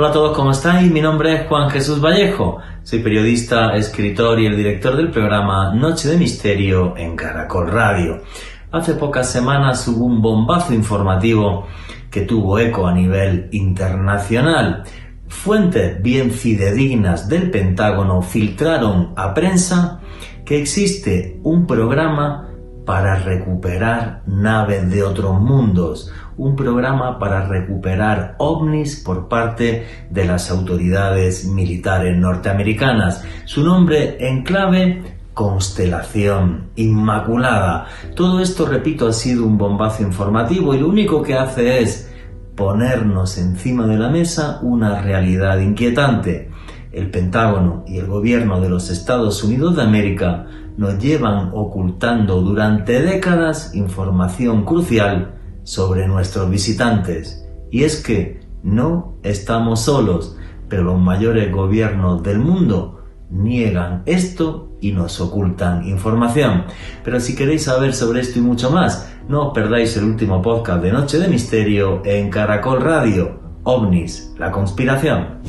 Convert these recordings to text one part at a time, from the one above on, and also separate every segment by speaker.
Speaker 1: Hola a todos, ¿cómo estáis? Mi nombre es Juan Jesús Vallejo. Soy periodista, escritor y el director del programa Noche de Misterio en Caracol Radio. Hace pocas semanas hubo un bombazo informativo que tuvo eco a nivel internacional. Fuentes bien fidedignas del Pentágono filtraron a prensa que existe un programa para recuperar naves de otros mundos, un programa para recuperar ovnis por parte de las autoridades militares norteamericanas. Su nombre en clave: Constelación Inmaculada. Todo esto, repito, ha sido un bombazo informativo y lo único que hace es ponernos encima de la mesa una realidad inquietante. El Pentágono y el gobierno de los Estados Unidos de América nos llevan ocultando durante décadas información crucial sobre nuestros visitantes. Y es que no estamos solos, pero los mayores gobiernos del mundo niegan esto y nos ocultan información. Pero si queréis saber sobre esto y mucho más, no os perdáis el último podcast de Noche de Misterio en Caracol Radio, OVNIs, la conspiración.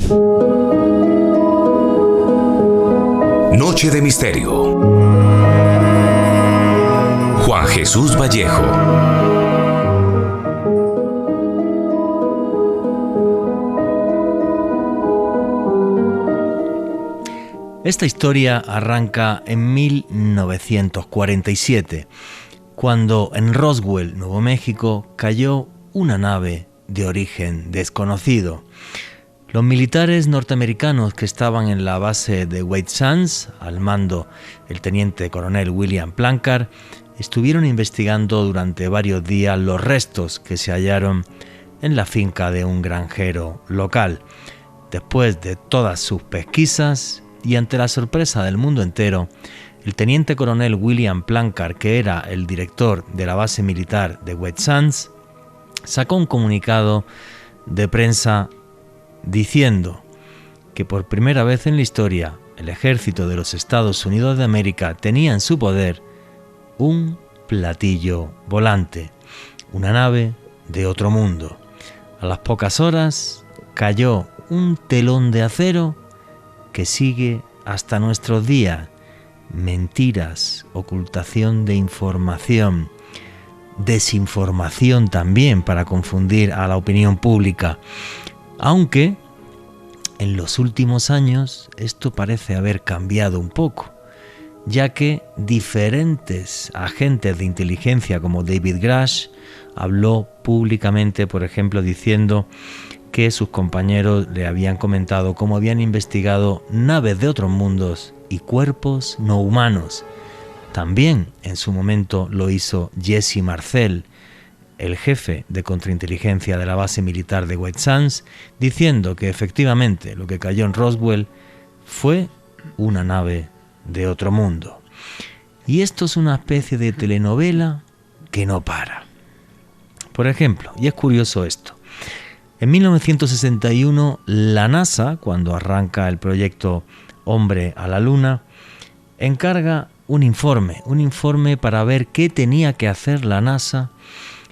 Speaker 2: Noche de Misterio. Juan Jesús Vallejo.
Speaker 1: Esta historia arranca en 1947, cuando en Roswell, Nuevo México, cayó una nave de origen desconocido. Los militares norteamericanos que estaban en la base de White Sands, al mando el teniente coronel William Plancard, estuvieron investigando durante varios días los restos que se hallaron en la finca de un granjero local. Después de todas sus pesquisas y ante la sorpresa del mundo entero, el teniente coronel William Plancard, que era el director de la base militar de White Sands, sacó un comunicado de prensa diciendo que por primera vez en la historia el ejército de los Estados Unidos de América tenía en su poder un platillo volante, una nave de otro mundo. A las pocas horas cayó un telón de acero que sigue hasta nuestros días. Mentiras, ocultación de información, desinformación también para confundir a la opinión pública. Aunque en los últimos años esto parece haber cambiado un poco, ya que diferentes agentes de inteligencia como David Grush habló públicamente, por ejemplo, diciendo que sus compañeros le habían comentado cómo habían investigado naves de otros mundos y cuerpos no humanos. También en su momento lo hizo Jesse Marcel, el jefe de contrainteligencia de la base militar de White Sands, diciendo que efectivamente lo que cayó en Roswell fue una nave de otro mundo. Y esto es una especie de telenovela que no para. Por ejemplo, y es curioso esto, en 1961 la NASA, cuando arranca el proyecto Hombre a la Luna, encarga un informe para ver qué tenía que hacer la NASA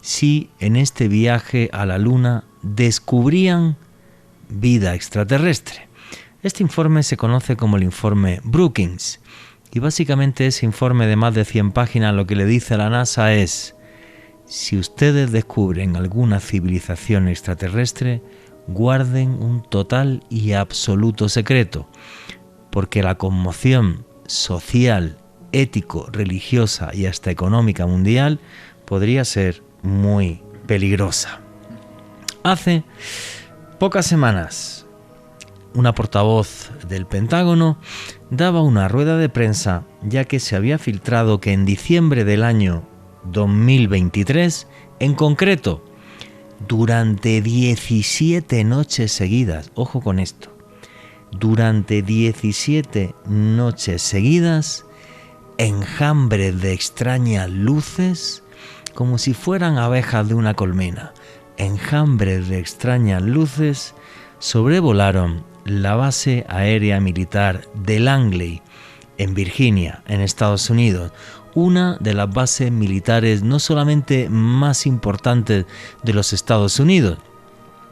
Speaker 1: si en este viaje a la Luna descubrían vida extraterrestre. Este informe se conoce como el informe Brookings y básicamente ese informe de más de 100 páginas lo que le dice a la NASA es: si ustedes descubren alguna civilización extraterrestre, guarden un total y absoluto secreto, porque la conmoción social, ético, religiosa y hasta económica mundial podría ser muy peligrosa. Hace pocas semanas, una portavoz del Pentágono daba una rueda de prensa, ya que se había filtrado que en diciembre del año 2023, en concreto, durante 17 noches seguidas, ojo con esto, durante 17 noches seguidas, enjambres de extrañas luces, como si fueran abejas de una colmena, enjambres de extrañas luces sobrevolaron la base aérea militar de Langley, en Virginia, en Estados Unidos, una de las bases militares no solamente más importantes de los Estados Unidos,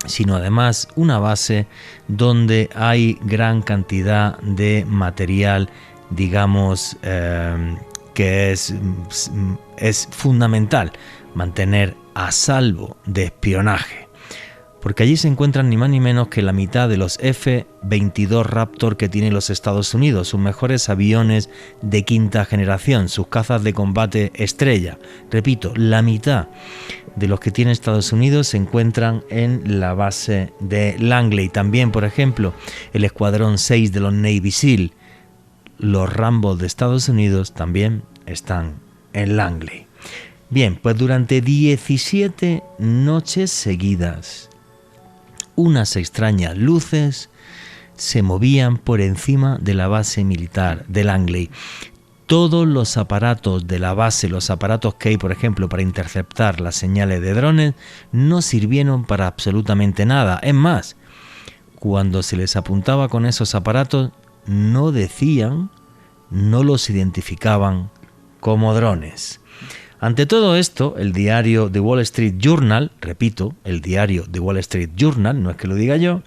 Speaker 1: sino además una base donde hay gran cantidad de material, digamos, que es fundamental mantener a salvo de espionaje. Porque allí se encuentran ni más ni menos que la mitad de los F-22 Raptor que tienen los Estados Unidos, sus mejores aviones de quinta generación, sus cazas de combate estrella. Repito, la mitad de los que tiene Estados Unidos se encuentran en la base de Langley. También, por ejemplo, el Escuadrón 6 de los Navy SEAL, los Rambo de Estados Unidos, también están en Langley. Bien, pues durante 17 noches seguidas, unas extrañas luces se movían por encima de la base militar de Langley. Todos los aparatos de la base, los aparatos que hay, por ejemplo, para interceptar las señales de drones, no sirvieron para absolutamente nada. Es más, cuando se les apuntaba con esos aparatos, no decían, no los identificaban como drones. Ante todo esto, el diario The Wall Street Journal, repito, el diario The Wall Street Journal, no es que lo diga yo,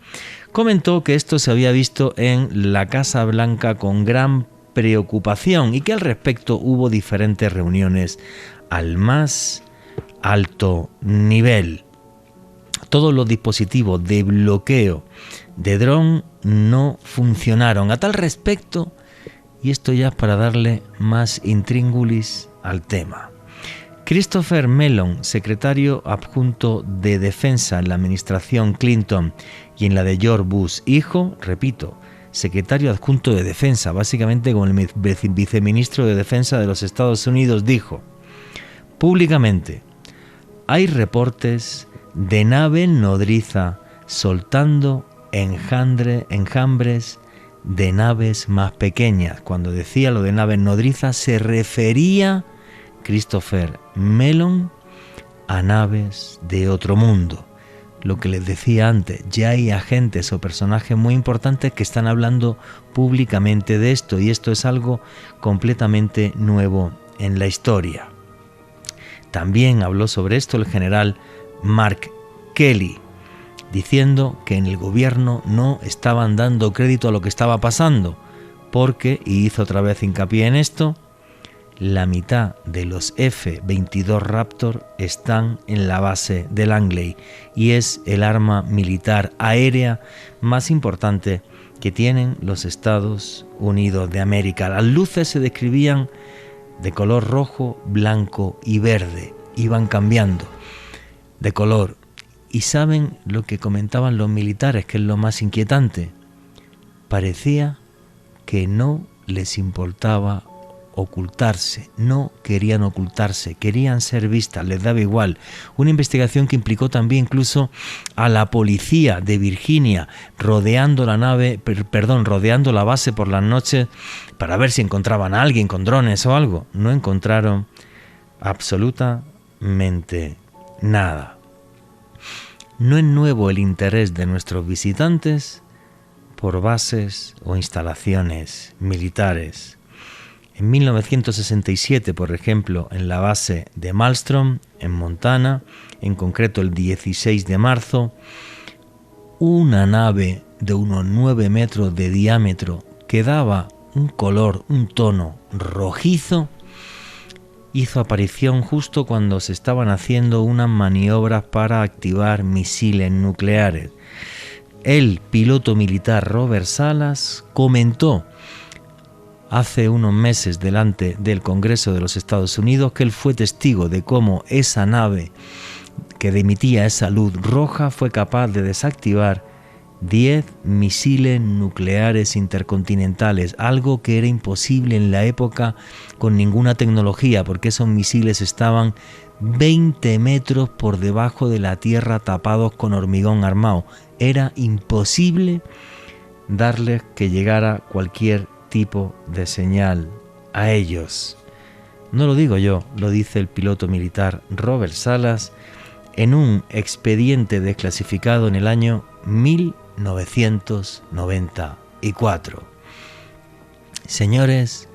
Speaker 1: comentó que esto se había visto en la Casa Blanca con gran preocupación y que al respecto hubo diferentes reuniones al más alto nivel. Todos los dispositivos de bloqueo de dron no funcionaron. A tal respecto, y esto ya es para darle más intríngulis al tema, Christopher Mellon, secretario adjunto de Defensa en la administración Clinton y en la de George Bush hijo, repito, secretario adjunto de Defensa, básicamente como el viceministro de Defensa de los Estados Unidos, dijo públicamente: hay reportes de nave nodriza soltando enjambres de naves más pequeñas. Cuando decía lo de naves nodriza se refería Christopher Mellon a naves de otro mundo. Lo que les decía antes, ya hay agentes o personajes muy importantes que están hablando públicamente de esto, y esto es algo completamente nuevo en la historia. También habló sobre esto el general Mark Kelly, diciendo que en el gobierno no estaban dando crédito a lo que estaba pasando, porque, y hizo otra vez hincapié en esto, la mitad de los F-22 Raptor están en la base de Langley y es el arma militar aérea más importante que tienen los Estados Unidos de América. Las luces se describían de color rojo, blanco y verde. Iban cambiando de color. ¿Y saben lo que comentaban los militares, que es lo más inquietante? Parecía que no les importaba ocultarse, no querían ocultarse, querían ser vistas, les daba igual. Una investigación que implicó también incluso a la policía de Virginia rodeando la base por las noches para ver si encontraban a alguien con drones o algo. No encontraron absolutamente nada. No es nuevo el interés de nuestros visitantes por bases o instalaciones militares. En 1967, por ejemplo, en la base de Malmstrom, en Montana, en concreto el 16 de marzo, una nave de unos 9 metros de diámetro que daba un color, un tono rojizo, hizo aparición justo cuando se estaban haciendo unas maniobras para activar misiles nucleares. El piloto militar Robert Salas comentó hace unos meses delante del Congreso de los Estados Unidos que él fue testigo de cómo esa nave que emitía esa luz roja fue capaz de desactivar 10 misiles nucleares intercontinentales, algo que era imposible en la época con ninguna tecnología, porque esos misiles estaban 20 metros por debajo de la tierra tapados con hormigón armado. Era imposible darles que llegara cualquier tipo de señal a ellos. No lo digo yo, lo dice el piloto militar Robert Salas en un expediente desclasificado en el año 1994. Señores,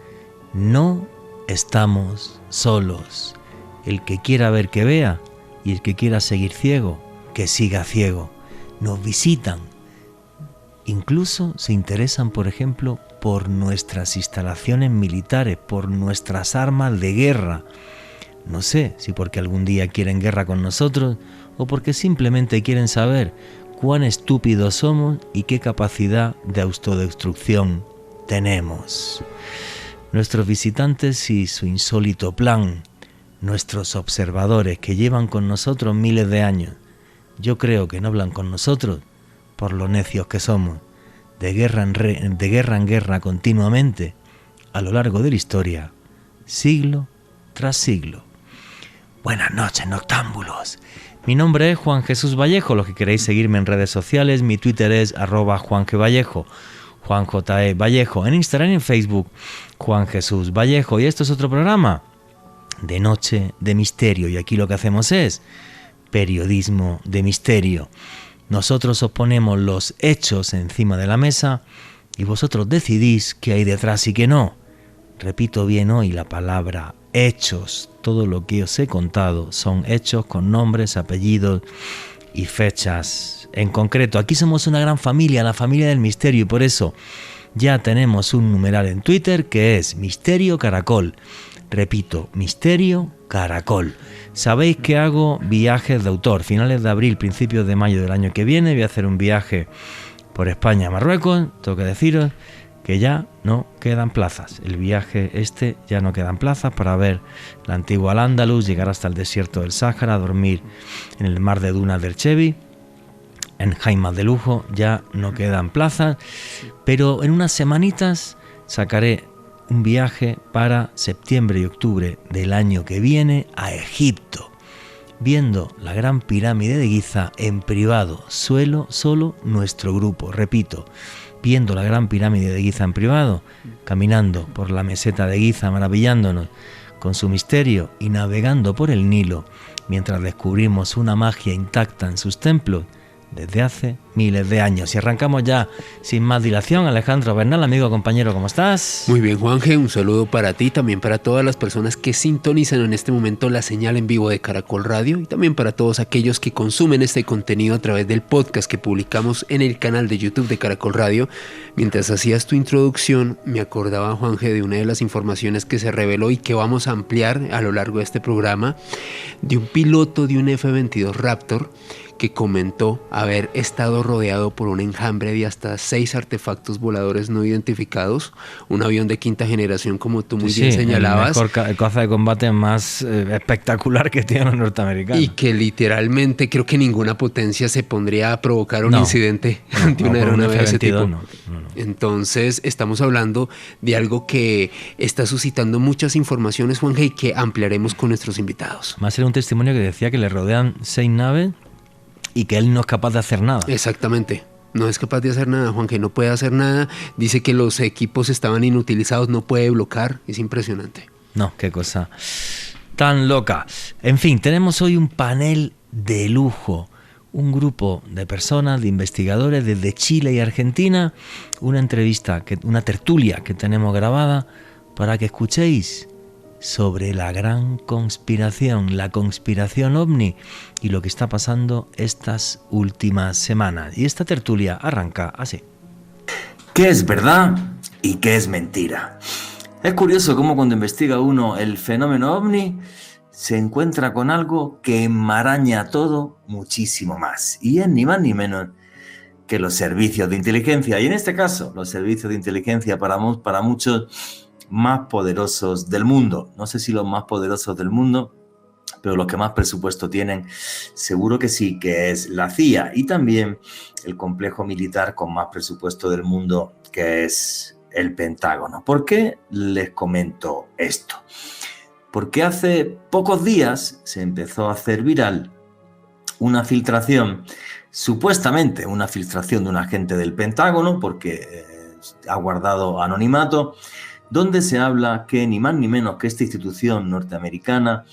Speaker 1: no estamos solos. El que quiera ver que vea, y el que quiera seguir ciego, que siga ciego. nos visitan, incluso se interesan, por ejemplo, por nuestras instalaciones militares, por nuestras armas de guerra. No sé si porque algún día quieren guerra con nosotros o porque simplemente quieren saber cuán estúpidos somos y qué capacidad de autodestrucción tenemos. Nuestros visitantes y su insólito plan, nuestros observadores que llevan con nosotros miles de años, yo creo que no hablan con nosotros por lo necios que somos, de guerra en guerra continuamente, a lo largo de la historia, siglo tras siglo. Buenas noches, noctámbulos. Mi nombre es Juan Jesús Vallejo. Los que queréis seguirme en redes sociales, mi Twitter es @JuanGVallejo, Juan J.E. Vallejo. En Instagram y en Facebook, Juan Jesús Vallejo. Y esto es otro programa de Noche de Misterio. Y aquí lo que hacemos es periodismo de misterio. Nosotros os ponemos los hechos encima de la mesa y vosotros decidís qué hay detrás y qué no. Repito bien hoy la palabra hechos. Todo lo que os he contado son hechos con nombres, apellidos y fechas en concreto. Aquí somos una gran familia, la familia del misterio, y por eso ya tenemos un numeral en Twitter que es Misterio Caracol. Repito, Misterio Caracol. Sabéis que hago viajes de autor. Finales de abril, principios de mayo del año que viene voy a hacer un viaje por España, Marruecos. Tengo que deciros que ya no quedan plazas. El viaje ya no quedan plazas para ver la antigua Al-Ándalus, llegar hasta el desierto del Sáhara, dormir en el mar de dunas del Chevi, en jaimas de lujo. Ya no quedan plazas, pero en unas semanitas sacaré un viaje para septiembre y octubre del año que viene a Egipto, viendo la gran pirámide de Giza en privado, solo nuestro grupo, repito, viendo la gran pirámide de Giza en privado, caminando por la meseta de Giza, maravillándonos con su misterio y navegando por el Nilo, mientras descubrimos una magia intacta en sus templos desde hace miles de años. Y arrancamos ya sin más dilación. Alejandro Bernal, amigo, compañero, ¿cómo estás?
Speaker 3: Muy bien, Juanje, un saludo para ti, también para todas las personas que sintonizan en este momento la señal en vivo de Caracol Radio y también para todos aquellos que consumen este contenido a través del podcast que publicamos en el canal de YouTube de Caracol Radio. Mientras hacías tu introducción, me acordaba, Juanje, de una de las informaciones que se reveló y que vamos a ampliar a lo largo de este programa, de un piloto de un F-22 Raptor que comentó haber estado rodeado por un enjambre de hasta 6 artefactos voladores no identificados, un avión de quinta generación, como tú muy bien señalabas.
Speaker 1: El mejor caza de combate más espectacular que tienen los norteamericanos.
Speaker 3: Y que literalmente creo que ninguna potencia se pondría a provocar un incidente ante una aeronave de ese tipo. No. Entonces estamos hablando de algo que está suscitando muchas informaciones, Juanje, y que ampliaremos con nuestros invitados.
Speaker 1: Más era un testimonio que decía que le rodean 6 naves y que él no es capaz de hacer nada.
Speaker 3: Exactamente. No es capaz de hacer nada, Juan, que no puede hacer nada. Dice que los equipos estaban inutilizados, no puede bloquear. Es impresionante.
Speaker 1: No, qué cosa tan loca. En fin, tenemos hoy un panel de lujo. Un grupo de personas, de investigadores desde Chile y Argentina. Una entrevista, una tertulia que tenemos grabada para que escuchéis sobre la gran conspiración, la conspiración ovni y lo que está pasando estas últimas semanas. Y esta tertulia arranca así. ¿Qué es verdad y qué es mentira? Es curioso cómo cuando investiga uno el fenómeno ovni se encuentra con algo que enmaraña todo muchísimo más. Y es ni más ni menos que los servicios de inteligencia. Y en este caso, los servicios de inteligencia para muchos más poderosos del mundo. No sé si los más poderosos del mundo, pero los que más presupuesto tienen, seguro que sí, que es la CIA y también el complejo militar con más presupuesto del mundo, que es el Pentágono. ¿Por qué les comento esto? Porque hace pocos días se empezó a hacer viral una filtración, supuestamente una filtración de un agente del Pentágono, porque ha guardado anonimato, donde se habla que ni más ni menos que esta institución norteamericana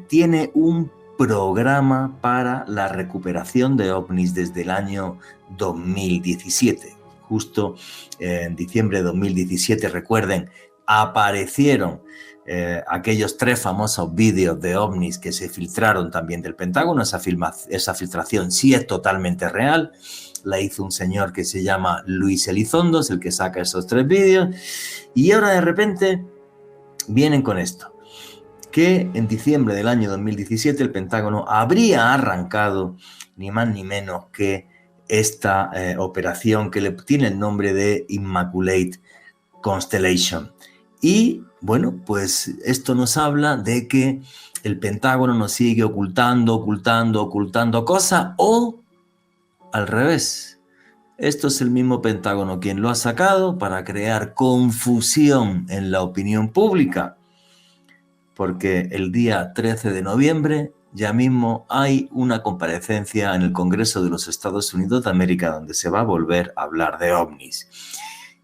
Speaker 1: tiene un programa para la recuperación de ovnis desde el año 2017. Justo en diciembre de 2017, recuerden, aparecieron aquellos 3 famosos vídeos de ovnis que se filtraron también del Pentágono. Esa filtración sí es totalmente real. La hizo un señor que se llama Luis Elizondo, es el que saca esos 3 vídeos. Y ahora de repente vienen con esto, que en diciembre del año 2017 el Pentágono habría arrancado ni más ni menos que esta operación que le tiene el nombre de Immaculate Constellation. Y bueno, pues esto nos habla de que el Pentágono nos sigue ocultando cosas, o al revés. Esto es el mismo Pentágono quien lo ha sacado para crear confusión en la opinión pública, porque el día 13 de noviembre ya mismo hay una comparecencia en el Congreso de los Estados Unidos de América donde se va a volver a hablar de ovnis.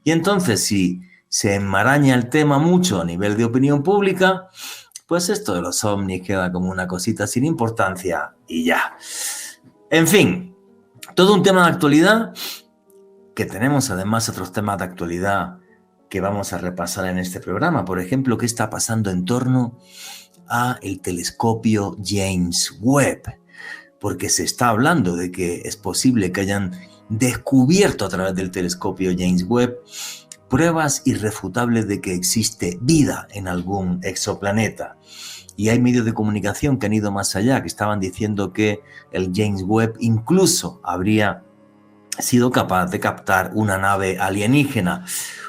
Speaker 1: Y entonces, si se enmaraña el tema mucho a nivel de opinión pública, pues esto de los ovnis queda como una cosita sin importancia y ya. En fin, todo un tema de actualidad, que tenemos además otros temas de actualidad que vamos a repasar en este programa. Por ejemplo, qué está pasando en torno a el telescopio James Webb, porque se está hablando de que es posible que hayan descubierto a través del telescopio James Webb pruebas irrefutables de que existe vida en algún exoplaneta. Y hay medios de comunicación que han ido más allá, que estaban diciendo que el James Webb incluso habría sido capaz de captar una nave alienígena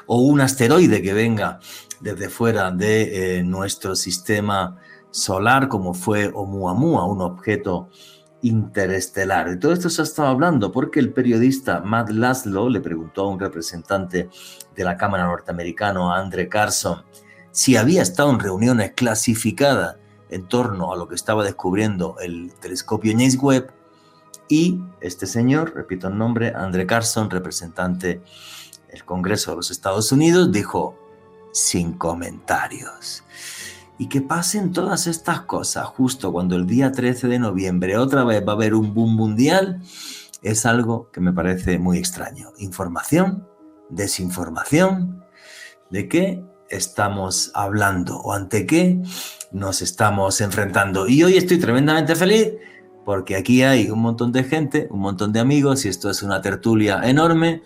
Speaker 1: o un asteroide que venga desde fuera de nuestro sistema solar, como fue Oumuamua, un objeto interestelar. De todo esto se ha estado hablando porque el periodista Matt Laszlo le preguntó a un representante de la Cámara norteamericana, a Andre Carson, si había estado en reuniones clasificadas en torno a lo que estaba descubriendo el telescopio James Webb, y este señor, repito el nombre, Andre Carson, representante del Congreso de los Estados Unidos, dijo: sin comentarios. Y que pasen todas estas cosas justo cuando el día 13 de noviembre otra vez va a haber un boom mundial, es algo que me parece muy extraño. Información, desinformación, ¿de qué estamos hablando o ante qué nos estamos enfrentando? Y hoy estoy tremendamente feliz porque aquí hay un montón de gente, un montón de amigos, y esto es una tertulia enorme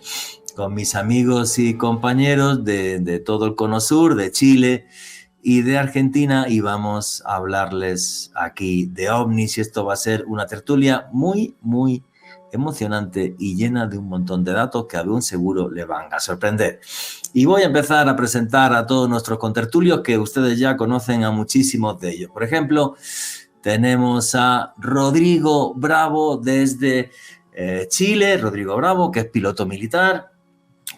Speaker 1: con mis amigos y compañeros de todo el Cono Sur, de Chile y de Argentina, y vamos a hablarles aquí de ovnis, y esto va a ser una tertulia muy, muy emocionante y llena de un montón de datos que a un seguro le van a sorprender. Y voy a empezar a presentar a todos nuestros contertulios, que ustedes ya conocen a muchísimos de ellos. Por ejemplo, tenemos a Rodrigo Bravo desde Chile. Rodrigo Bravo, que es piloto militar,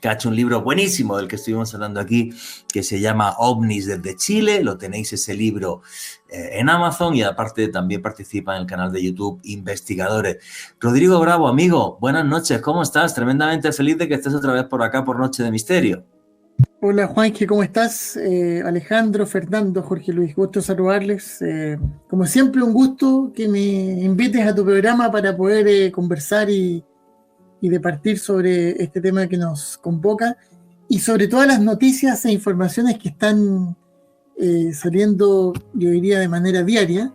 Speaker 1: que ha hecho un libro buenísimo del que estuvimos hablando aquí, que se llama OVNIs desde Chile. Lo tenéis ese libro en Amazon, y aparte también participa en el canal de YouTube Investigadores. Rodrigo Bravo, amigo, buenas noches, ¿cómo estás? Tremendamente feliz de que estés otra vez por acá por Noche de Misterio.
Speaker 4: Hola Juanji, ¿cómo estás? Alejandro, Fernando, Jorge Luis, gusto saludarles. Como siempre, un gusto que me invites a tu programa para poder conversar y departir sobre este tema que nos convoca, y sobre todas las noticias e informaciones que están saliendo, yo diría, de manera diaria,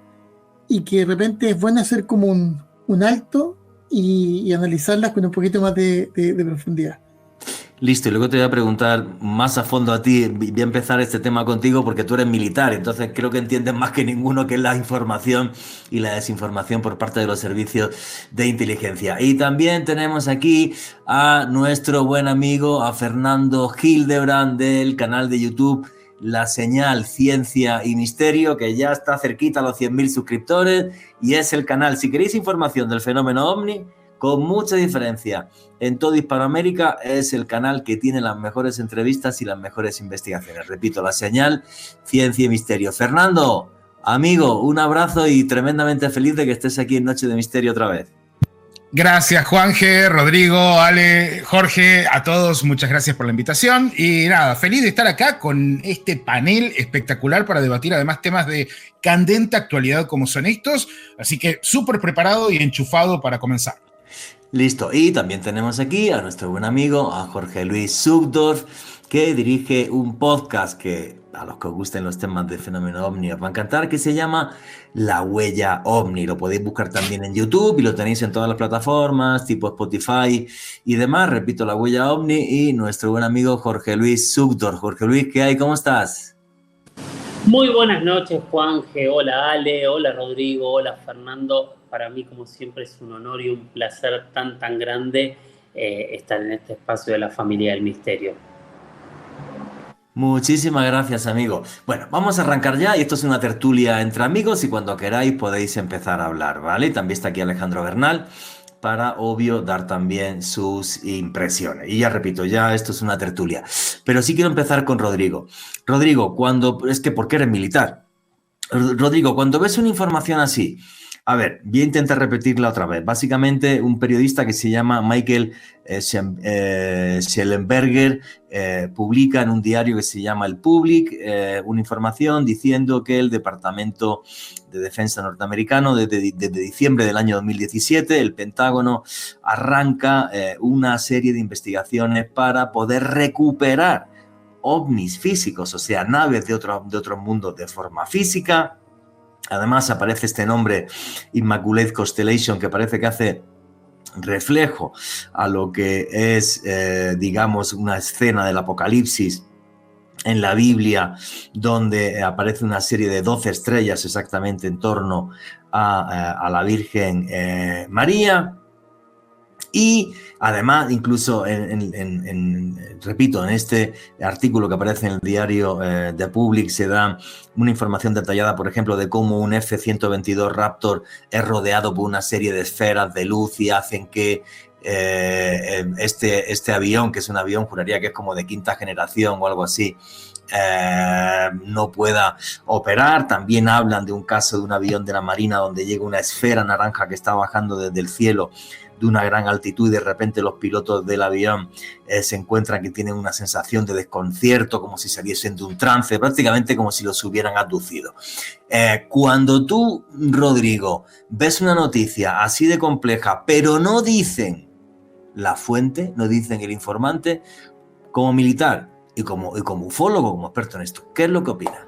Speaker 4: y que de repente es bueno hacer como un alto y analizarlas con un poquito más de profundidad.
Speaker 1: Listo, y luego te voy a preguntar más a fondo a ti. Voy a empezar este tema contigo porque tú eres militar, entonces creo que entiendes más que ninguno qué es la información y la desinformación por parte de los servicios de inteligencia. Y también tenemos aquí a nuestro buen amigo, a Fernando Hildebrand, del canal de YouTube La Señal, Ciencia y Misterio, que ya está cerquita a los 100.000 suscriptores, y es el canal, si queréis información del fenómeno OVNI, con mucha diferencia en toda Hispanoamérica, es el canal que tiene las mejores entrevistas y las mejores investigaciones. Repito, La Señal, Ciencia y Misterio. Fernando, amigo, un abrazo y tremendamente feliz de que estés aquí en Noche de Misterio otra vez.
Speaker 5: Gracias, Juanje, Rodrigo, Ale, Jorge, a todos, muchas gracias por la invitación. Y nada, feliz de estar acá con este panel espectacular para debatir además temas de candente actualidad como son estos. Así que súper preparado y enchufado para comenzar.
Speaker 1: Listo, y también tenemos aquí a nuestro buen amigo, a Jorge Luis Zugdorf, que dirige un podcast que a los que os gusten los temas de fenómeno ovni os va a encantar, que se llama La Huella OVNI. Lo podéis buscar también en YouTube y lo tenéis en todas las plataformas, tipo Spotify y demás. Repito, La Huella OVNI y nuestro buen amigo Jorge Luis Zugdor. Jorge Luis, ¿qué hay? ¿Cómo estás?
Speaker 6: Muy buenas noches, Juanje. Hola, Ale. Hola, Rodrigo. Hola, Fernando. Para mí, como siempre, es un honor y un placer tan grande estar en este espacio de la familia del misterio.
Speaker 1: Muchísimas gracias, amigo. Bueno, vamos a arrancar ya y esto es una tertulia entre amigos y cuando queráis podéis empezar a hablar, ¿vale? También está aquí Alejandro Bernal para, obvio, dar también sus impresiones. Y ya repito, ya esto es una tertulia. Pero sí quiero empezar con Rodrigo. Rodrigo, ¿por qué eres militar? Rodrigo, cuando ves una información así, a ver, voy a intentar repetirla otra vez. Básicamente, un periodista que se llama Michael Schellenberger publica en un diario que se llama El Public una información diciendo que el Departamento de Defensa norteamericano, desde diciembre del año 2017, el Pentágono arranca una serie de investigaciones para poder recuperar ovnis físicos, o sea, naves de otros mundos de forma física. Además aparece este nombre Immaculate Constellation, que parece que hace reflejo a lo que es, digamos, una escena del Apocalipsis en la Biblia, donde aparece una serie de 12 estrellas exactamente en torno a la Virgen María. Y además, incluso, repito, en este artículo que aparece en el diario The Public se da una información detallada, por ejemplo, de cómo un F-122 Raptor es rodeado por una serie de esferas de luz y hacen que este avión, que es un avión, juraría que es como de quinta generación o algo así, no pueda operar. También hablan de un caso de un avión de la Marina donde llega una esfera naranja que está bajando desde el cielo de una gran altitud y de repente los pilotos del avión se encuentran que tienen una sensación de desconcierto, como si saliesen de un trance, prácticamente como si los hubieran abducido. Cuando tú, Rodrigo, ves una noticia así de compleja, pero no dicen la fuente, no dicen el informante, como militar y como ufólogo, como experto en esto, ¿qué es lo que opinas?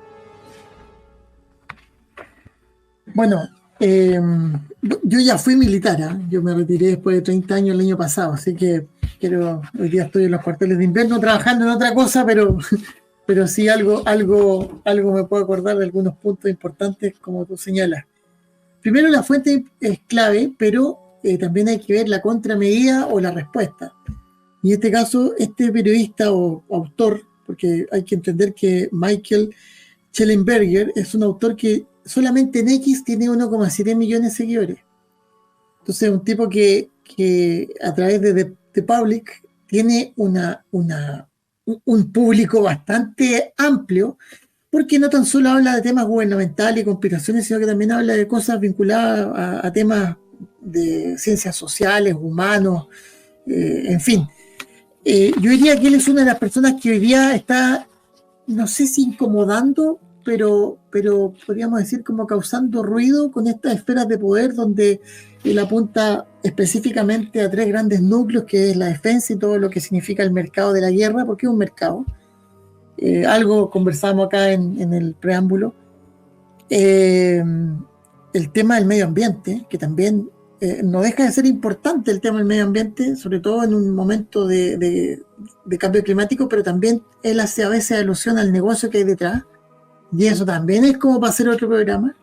Speaker 4: Bueno, yo ya fui militar, ¿eh? Yo me retiré después de 30 años el año pasado, así que hoy día estoy en los cuarteles de invierno trabajando en otra cosa, pero sí algo me puedo acordar de algunos puntos importantes, como tú señalas. Primero, la fuente es clave, pero también hay que ver la contramedida o la respuesta. Y en este caso, este periodista o autor, porque hay que entender que Michael Schellenberger es un autor que solamente en X tiene 1,7 millones de seguidores. Entonces, un tipo que a través de The Public tiene un público bastante amplio, porque no tan solo habla de temas gubernamentales y conspiraciones, sino que también habla de cosas vinculadas a temas de ciencias sociales, humanos, en fin. Yo diría que él es una de las personas que hoy día está, no sé si incomodando, pero podríamos decir como causando ruido con estas esferas de poder donde él apunta específicamente a 3 grandes núcleos, que es la defensa y todo lo que significa el mercado de la guerra, porque es un mercado. Algo conversamos acá en el preámbulo. El tema del medio ambiente, que también no deja de ser importante el tema del medio ambiente, sobre todo en un momento de cambio climático, pero también él hace a veces alusión al negocio que hay detrás. Y eso también es como para hacer otro programa.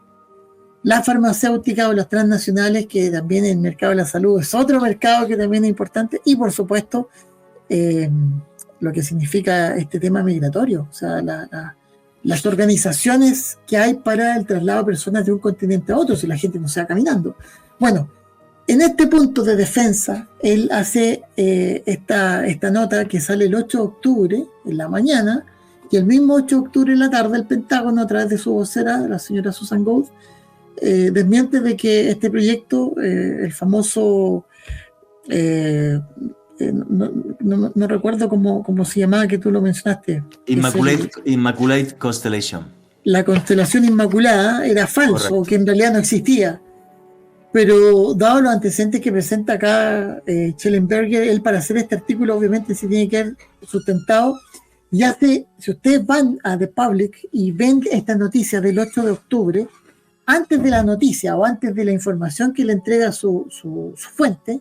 Speaker 4: La farmacéutica o las transnacionales, que también el mercado de la salud es otro mercado que también es importante. Y por supuesto, lo que significa este tema migratorio. O sea, las organizaciones que hay para el traslado de personas de un continente a otro, si la gente no se va caminando. Bueno, en este punto de defensa, él hace esta nota que sale el 8 de octubre en la mañana, y el mismo 8 de octubre en la tarde el Pentágono, a través de su vocera, la señora Susan Gould, desmiente de que este proyecto, el famoso, no recuerdo cómo se llamaba, que tú lo mencionaste.
Speaker 1: Immaculate Constellation.
Speaker 4: La constelación Inmaculada era falso,
Speaker 1: Correcto.
Speaker 4: que en realidad no existía. Pero dado los antecedentes que presenta acá Schellenberger, él para hacer este artículo obviamente se tiene que haber sustentado Si ustedes van a The Public y ven esta noticia del 8 de octubre, antes de la noticia o antes de la información que le entrega su fuente,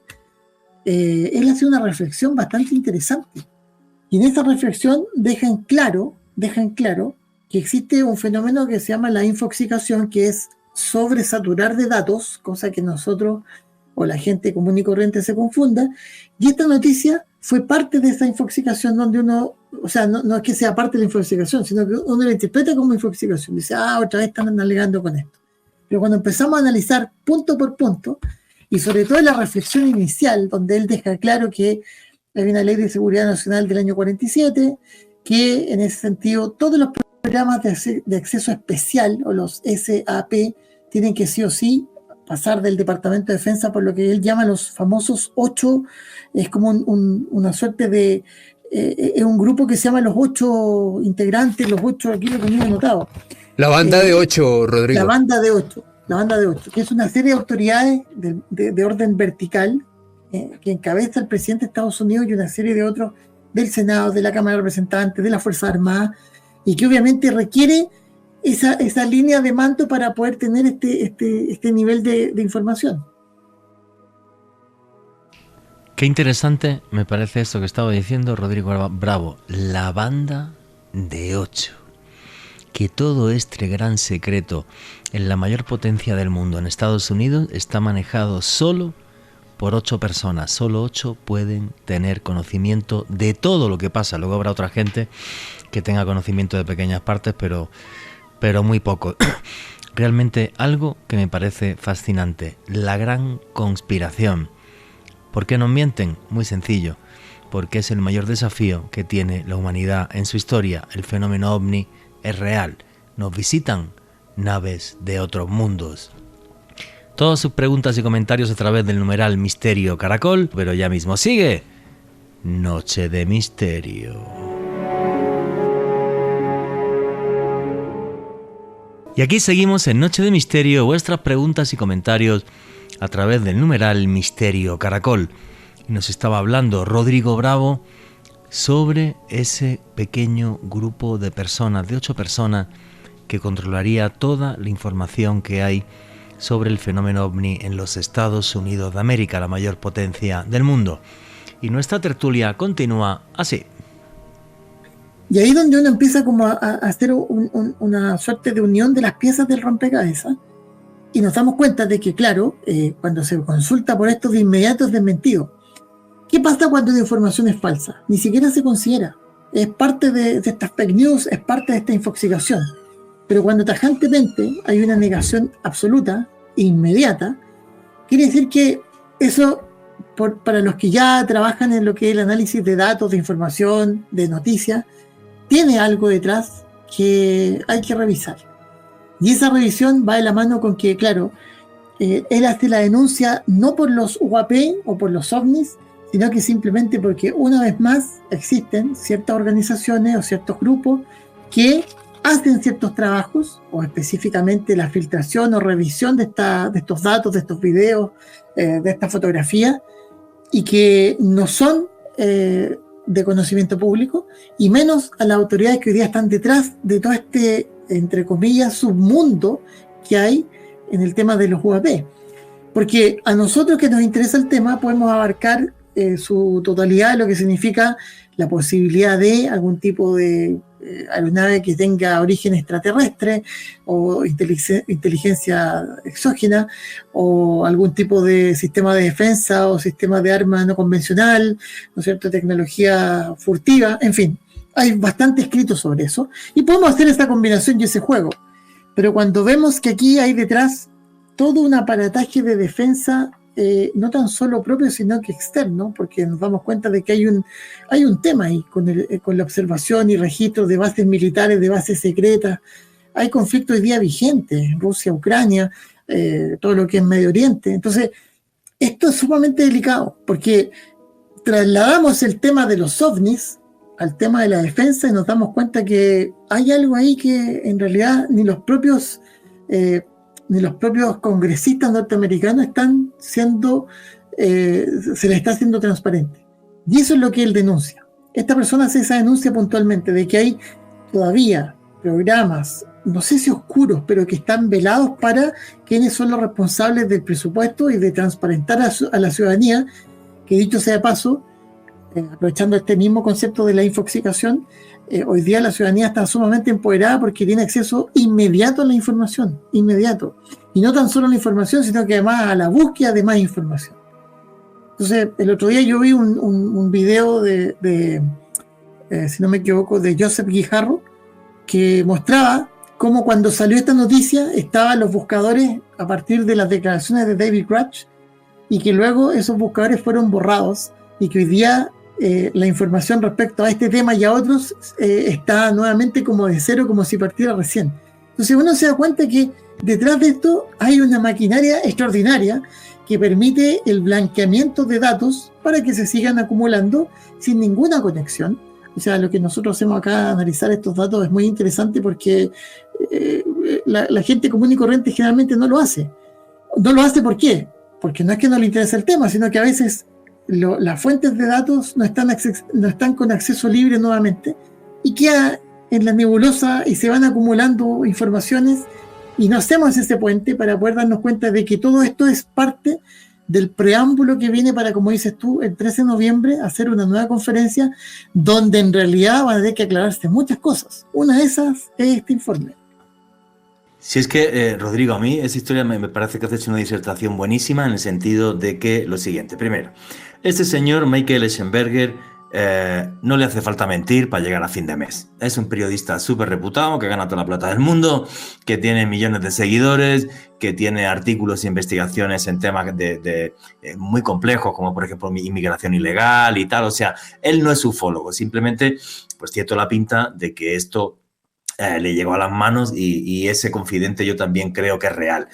Speaker 4: él hace una reflexión bastante interesante. Y en esa reflexión dejan claro que existe un fenómeno que se llama la infoxicación, que es sobresaturar de datos, cosa que nosotros o la gente común y corriente se confunda. Y esta noticia fue parte de esa infoxicación donde uno, o sea, no es que sea parte de la infoxicación, sino que uno la interpreta como infoxicación. Dice, otra vez están alegando con esto. Pero cuando empezamos a analizar punto por punto, y sobre todo en la reflexión inicial, donde él deja claro que hay una ley de seguridad nacional del año 47, que en ese sentido todos los programas de acceso especial, o los SAP, tienen que sí o sí pasar del Departamento de Defensa por lo que él llama los famosos 8, es como una suerte de, es un grupo que se llama los 8 integrantes, los 8, aquí lo tenía anotado.
Speaker 3: La banda de 8, Rodrigo.
Speaker 4: La banda de 8, que es una serie de autoridades de orden vertical, que encabeza el presidente de Estados Unidos y una serie de otros del Senado, de la Cámara de Representantes, de las Fuerzas Armadas, y que obviamente requiere esa línea de mando para poder tener este nivel de información.
Speaker 1: Qué interesante me parece esto que estaba diciendo Rodrigo Bravo, la banda de 8. Que todo este gran secreto en la mayor potencia del mundo, en Estados Unidos, está manejado solo por 8 personas. Solo 8 pueden tener conocimiento de todo lo que pasa. Luego habrá otra gente que tenga conocimiento de pequeñas partes, pero muy poco. Realmente algo que me parece fascinante, la gran conspiración. ¿Por qué nos mienten? Muy sencillo, porque es el mayor desafío que tiene la humanidad en su historia. El fenómeno ovni es real. Nos visitan naves de otros mundos. Todas sus preguntas y comentarios a través del numeral Misterio Caracol, pero ya mismo sigue Noche de Misterio. Y aquí seguimos en Noche de Misterio, vuestras preguntas y comentarios a través del numeral Misterio Caracol. Y nos estaba hablando Rodrigo Bravo sobre ese pequeño grupo de personas, de 8 personas, que controlaría toda la información que hay sobre el fenómeno ovni en los Estados Unidos de América, la mayor potencia del mundo. Y nuestra tertulia continúa así.
Speaker 4: Y ahí es donde uno empieza como a hacer una suerte de unión de las piezas del rompecabezas, y nos damos cuenta de que, claro, cuando se consulta por esto, de inmediato es desmentido. ¿Qué pasa cuando la información es falsa? Ni siquiera se considera. Es parte de estas fake news, es parte de esta infoxicación. Pero cuando tajantemente hay una negación absoluta e inmediata, quiere decir que eso, para los que ya trabajan en lo que es el análisis de datos, de información, de noticias, tiene algo detrás que hay que revisar. Y esa revisión va de la mano con que, claro, él hace la denuncia no por los UAP o por los ovnis, sino que simplemente porque una vez más existen ciertas organizaciones o ciertos grupos que hacen ciertos trabajos, o específicamente la filtración o revisión de estos datos, de estos videos, de estas fotografías, y que no son de conocimiento público, y menos a las autoridades que hoy día están detrás de todo este, entre comillas, submundo que hay en el tema de los UAP. Porque a nosotros que nos interesa el tema podemos abarcar su totalidad, lo que significa la posibilidad de algún tipo de aeronave que tenga origen extraterrestre o inteligencia exógena, o algún tipo de sistema de defensa o sistema de arma no convencional, ¿no es cierto?, tecnología furtiva, en fin, hay bastante escrito sobre eso y podemos hacer esa combinación y ese juego. Pero cuando vemos que aquí hay detrás todo un aparataje de defensa, no tan solo propio, sino que externo, porque nos damos cuenta de que hay un tema ahí con la observación y registro de bases militares, de bases secretas. Hay conflictos hoy día vigentes, Rusia, Ucrania, todo lo que es Medio Oriente. Entonces, esto es sumamente delicado, porque trasladamos el tema de los ovnis al tema de la defensa y nos damos cuenta que hay algo ahí que en realidad ni los propios congresistas norteamericanos están siendo, se les está haciendo transparente. Y eso es lo que él denuncia. esta persona hace esa denuncia puntualmente de que hay todavía programas, no sé si oscuros, pero que están velados para quienes son los responsables del presupuesto y de transparentar a la ciudadanía, que dicho sea de paso, aprovechando este mismo concepto de la infoxicación, hoy día la ciudadanía está sumamente empoderada porque tiene acceso inmediato a la información, inmediato. Y no tan solo a la información, sino que además a la búsqueda de más información. Entonces, el otro día yo vi un video de si no me equivoco, de Joseph Guijarro, que mostraba cómo cuando salió esta noticia estaban los buscadores a partir de las declaraciones de David Grush, y que luego esos buscadores fueron borrados, y que hoy día la información respecto a este tema y a otros está nuevamente como de cero, como si partiera recién. Entonces uno se da cuenta que detrás de esto hay una maquinaria extraordinaria que permite el blanqueamiento de datos para que se sigan acumulando sin ninguna conexión. O sea, lo que nosotros hacemos acá, analizar estos datos, es muy interesante porque la gente común y corriente generalmente no lo hace. No lo hace, ¿por qué? Porque no es que no le interese el tema, sino que a veces las fuentes de datos no están con acceso libre nuevamente, y queda en la nebulosa y se van acumulando informaciones, y no hacemos ese puente para poder darnos cuenta de que todo esto es parte del preámbulo que viene para, como dices tú, el 13 de noviembre hacer una nueva conferencia donde en realidad van a tener que aclararse muchas cosas. Una de esas es este informe.
Speaker 1: Si es que, Rodrigo, a mí esa historia me parece que has hecho una disertación buenísima, en el sentido de que lo siguiente: primero, este señor Michael Eschenberger no le hace falta mentir para llegar a fin de mes. Es un periodista súper reputado, que gana toda la plata del mundo, que tiene millones de seguidores, que tiene artículos e investigaciones en temas muy complejos, como por ejemplo inmigración ilegal y tal. O sea, él no es ufólogo, simplemente pues tiene toda la pinta de que esto le llegó a las manos, y ese confidente yo también creo que es real.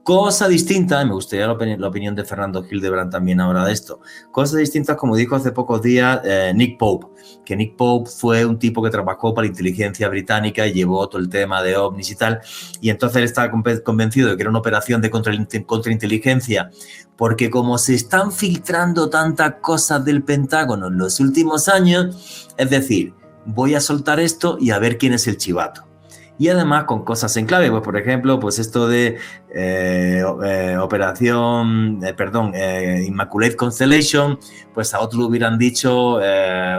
Speaker 1: Cosa distinta, me gustaría la opinión de Fernando Hildebrand también ahora de esto. Cosas distintas, como dijo hace pocos días Nick Pope, que Nick Pope fue un tipo que trabajó para la inteligencia británica y llevó todo el tema de ovnis y tal, y entonces él estaba convencido de que era una operación de contrainteligencia, porque como se están filtrando tantas cosas del Pentágono en los últimos años, es decir, voy a soltar esto y a ver quién es el chivato. Y además con cosas en clave, pues por ejemplo, pues esto de Immaculate Constellation, pues a otros lo hubieran dicho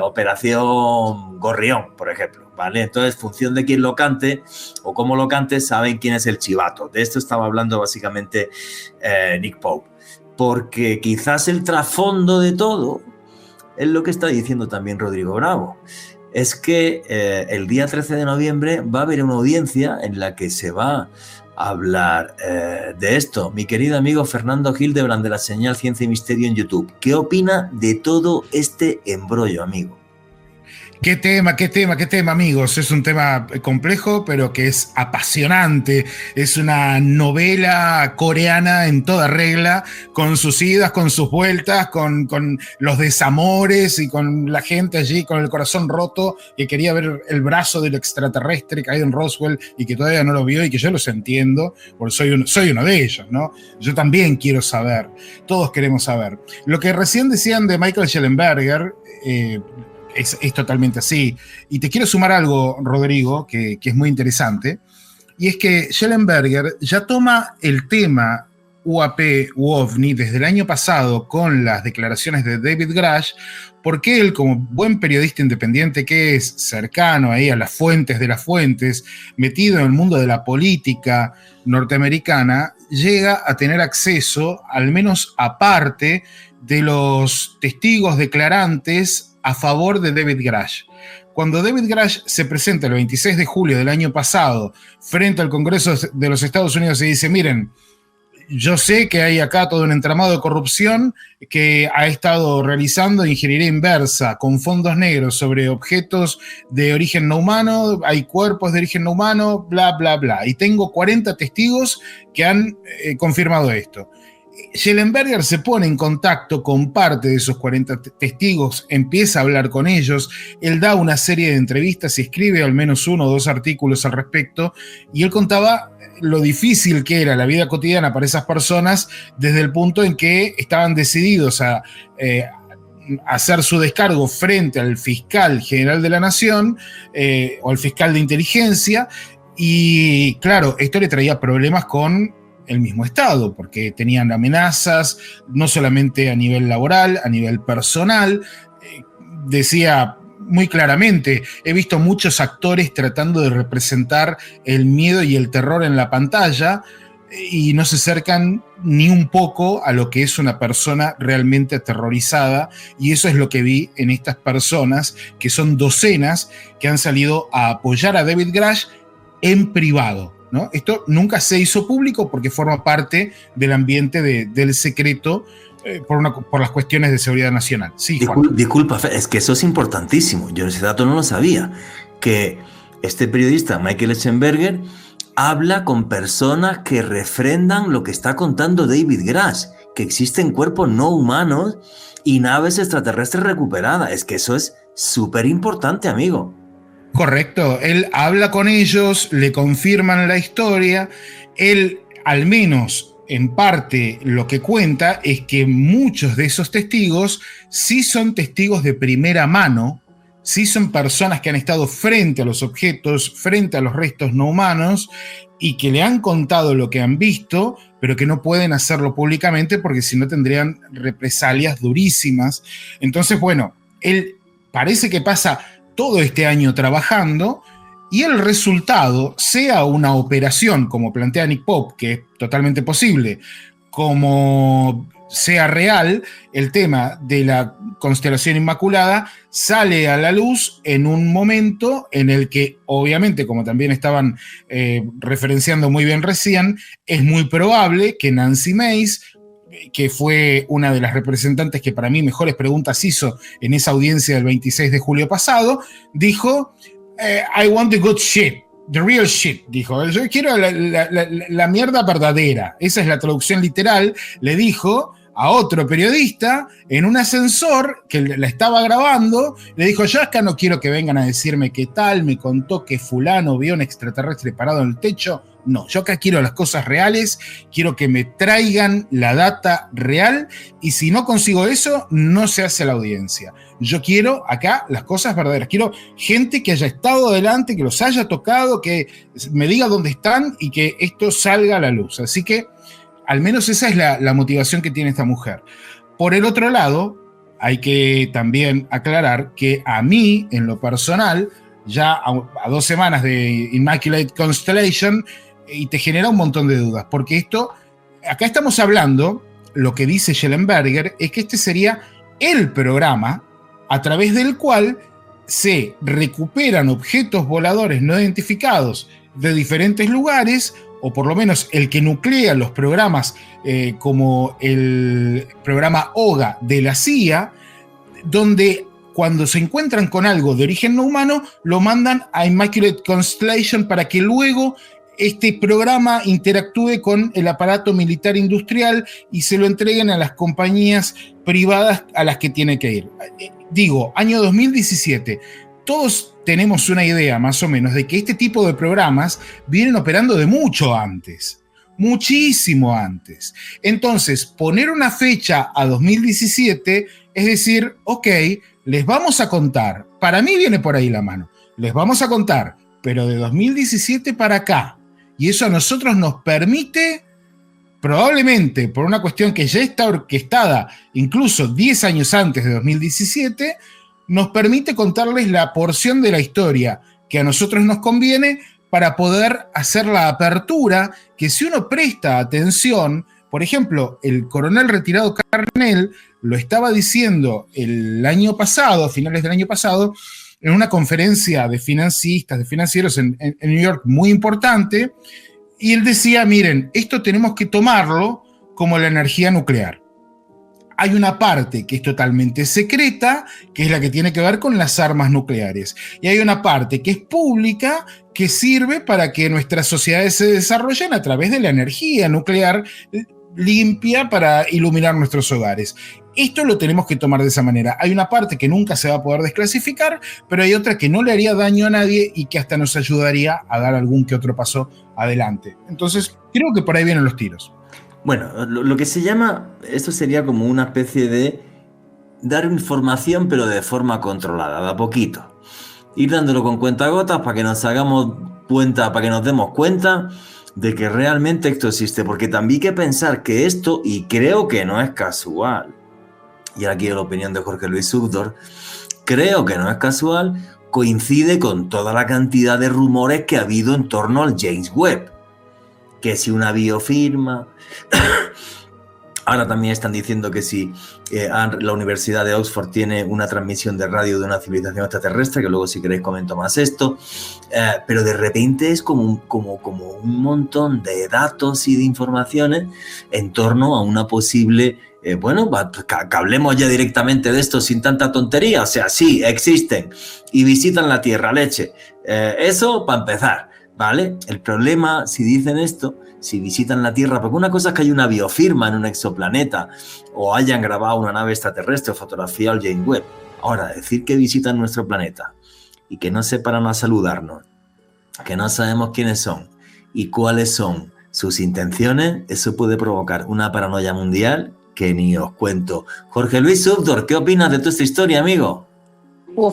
Speaker 1: Operación Gorrión, por ejemplo, ¿vale? Entonces, en función de quién lo cante o cómo lo cante, saben quién es el chivato. De esto estaba hablando básicamente Nick Pope, porque quizás el trasfondo de todo es lo que está diciendo también Rodrigo Bravo. Es que el día 13 de noviembre va a haber una audiencia en la que se va a hablar de esto. Mi querido amigo Fernando Hildebrand, de la señal Ciencia y Misterio en YouTube, ¿qué opina de todo este embrollo, amigo?
Speaker 5: Qué tema, amigos. Es un tema complejo, pero que es apasionante. Es una novela coreana en toda regla, con sus idas, con sus vueltas, con los desamores y con la gente allí con el corazón roto, que quería ver el brazo del extraterrestre caído en Roswell y que todavía no lo vio, y que yo los entiendo, porque soy uno de ellos, ¿no? Yo también quiero saber. Todos queremos saber. Lo que recién decían de Michael Schellenberger, es totalmente así. Y te quiero sumar algo, Rodrigo, que es muy interesante, y es que Schellenberger ya toma el tema UAP u OVNI desde el año pasado con las declaraciones de David Grush, porque él, como buen periodista independiente que es, cercano ahí a las fuentes de las fuentes, metido en el mundo de la política norteamericana, llega a tener acceso, al menos aparte, de los testigos declarantes a favor de David Grush. Cuando David Grush se presenta el 26 de julio del año pasado frente al Congreso de los Estados Unidos y dice: miren, yo sé que hay acá todo un entramado de corrupción que ha estado realizando ingeniería inversa con fondos negros sobre objetos de origen no humano, hay cuerpos de origen no humano, bla, bla, bla. Y tengo 40 testigos que han confirmado esto. Schellenberger se pone en contacto con parte de esos 40 testigos, empieza a hablar con ellos, él da una serie de entrevistas y escribe al menos 1 o 2 artículos al respecto, y él contaba lo difícil que era la vida cotidiana para esas personas desde el punto en que estaban decididos a hacer su descargo frente al fiscal general de la Nación o al fiscal de inteligencia, y claro, esto le traía problemas con el mismo Estado, porque tenían amenazas, no solamente a nivel laboral, a nivel personal. Decía muy claramente, he visto muchos actores tratando de representar el miedo y el terror en la pantalla y no se acercan ni un poco a lo que es una persona realmente aterrorizada, y eso es lo que vi en estas personas, que son docenas, que han salido a apoyar a David Grush en privado, ¿no? Esto nunca se hizo público porque forma parte del ambiente del secreto por las cuestiones de seguridad nacional. Sí,
Speaker 7: disculpa, es que eso es importantísimo. Yo ese dato no lo sabía. Que este periodista, Michael Eschenberger, habla con personas que refrendan lo que está contando David Grush, que existen cuerpos no humanos y naves extraterrestres recuperadas. Es que eso es súper importante, amigo.
Speaker 5: Correcto, él habla con ellos, le confirman la historia, él al menos en parte lo que cuenta es que muchos de esos testigos sí son testigos de primera mano, sí son personas que han estado frente a los objetos, frente a los restos no humanos y que le han contado lo que han visto, pero que no pueden hacerlo públicamente porque si no tendrían represalias durísimas. Entonces, bueno, él parece que pasa todo este año trabajando y el resultado, sea una operación como plantea Nick Pope, que es totalmente posible, como sea real, el tema de la constelación Inmaculada sale a la luz en un momento en el que, obviamente, como también estaban referenciando muy bien recién, es muy probable que Nancy Mace, que fue una de las representantes que para mí mejores preguntas hizo en esa audiencia del 26 de julio pasado, dijo, I want the good shit, the real shit, dijo, yo quiero la mierda verdadera, esa es la traducción literal, le dijo a otro periodista en un ascensor que la estaba grabando, le dijo, yo acá no quiero que vengan a decirme qué tal, me contó que fulano vio un extraterrestre parado en el techo. No, yo acá quiero las cosas reales, quiero que me traigan la data real y si no consigo eso, no se hace la audiencia. Yo quiero acá las cosas verdaderas, quiero gente que haya estado adelante, que los haya tocado, que me diga dónde están y que esto salga a la luz. Así que al menos esa es la motivación que tiene esta mujer. Por el otro lado, hay que también aclarar que a mí, en lo personal, ya a 2 semanas de Immaculate Constellation, y te genera un montón de dudas, porque esto, acá estamos hablando, lo que dice Schellenberger, es que este sería el programa a través del cual se recuperan objetos voladores no identificados de diferentes lugares, o por lo menos el que nuclea los programas como el programa OGA de la CIA, donde cuando se encuentran con algo de origen no humano, lo mandan a Immaculate Constellation para que luego este programa interactúe con el aparato militar industrial y se lo entreguen a las compañías privadas a las que tiene que ir. Digo, año 2017, todos tenemos una idea más o menos de que este tipo de programas vienen operando de mucho antes, muchísimo antes. Entonces, poner una fecha a 2017 es decir, ok, les vamos a contar, para mí viene por ahí la mano, les vamos a contar, pero de 2017 para acá. Y eso a nosotros nos permite, probablemente por una cuestión que ya está orquestada incluso 10 años antes de 2017, nos permite contarles la porción de la historia que a nosotros nos conviene para poder hacer la apertura que si uno presta atención, por ejemplo, el coronel retirado Carnell lo estaba diciendo el año pasado, a finales del año pasado, en una conferencia de financistas, de financieros en New York muy importante, y él decía, miren, esto tenemos que tomarlo como la energía nuclear. Hay una parte que es totalmente secreta, que es la que tiene que ver con las armas nucleares, y hay una parte que es pública, que sirve para que nuestras sociedades se desarrollen a través de la energía nuclear limpia para iluminar nuestros hogares. Esto lo tenemos que tomar de esa manera. Hay una parte que nunca se va a poder desclasificar, pero hay otra que no le haría daño a nadie y que hasta nos ayudaría a dar algún que otro paso adelante. Entonces, creo que por ahí vienen los tiros.
Speaker 7: Bueno, lo que se llama, esto sería como una especie de dar información, pero de forma controlada, de a poquito. Ir dándolo con cuentagotas para que nos demos cuenta de que realmente esto existe, porque también hay que pensar que esto, y creo que no es casual, y ahora quiero la opinión de Jorge Luis Zubdor, creo que no es casual, coincide con toda la cantidad de rumores que ha habido en torno al James Webb, que si una biofirma, ahora también están diciendo que si la Universidad de Oxford tiene una transmisión de radio de una civilización extraterrestre, que luego si queréis comento más esto, pero de repente es como un montón de datos y de informaciones en torno a una posible, que hablemos ya directamente de esto sin tanta tontería, o sea, sí, existen y visitan la Tierra, leche, eso para empezar, ¿vale? El problema, si dicen esto, si visitan la Tierra, porque una cosa es que hay una biofirma en un exoplaneta o hayan grabado una nave extraterrestre o fotografiado el James Webb. Ahora, decir que visitan nuestro planeta y que no se paran a saludarnos, que no sabemos quiénes son y cuáles son sus intenciones, eso puede provocar una paranoia mundial que ni os cuento. Jorge Luis Zubdor, ¿qué opinas de toda esta historia, amigo?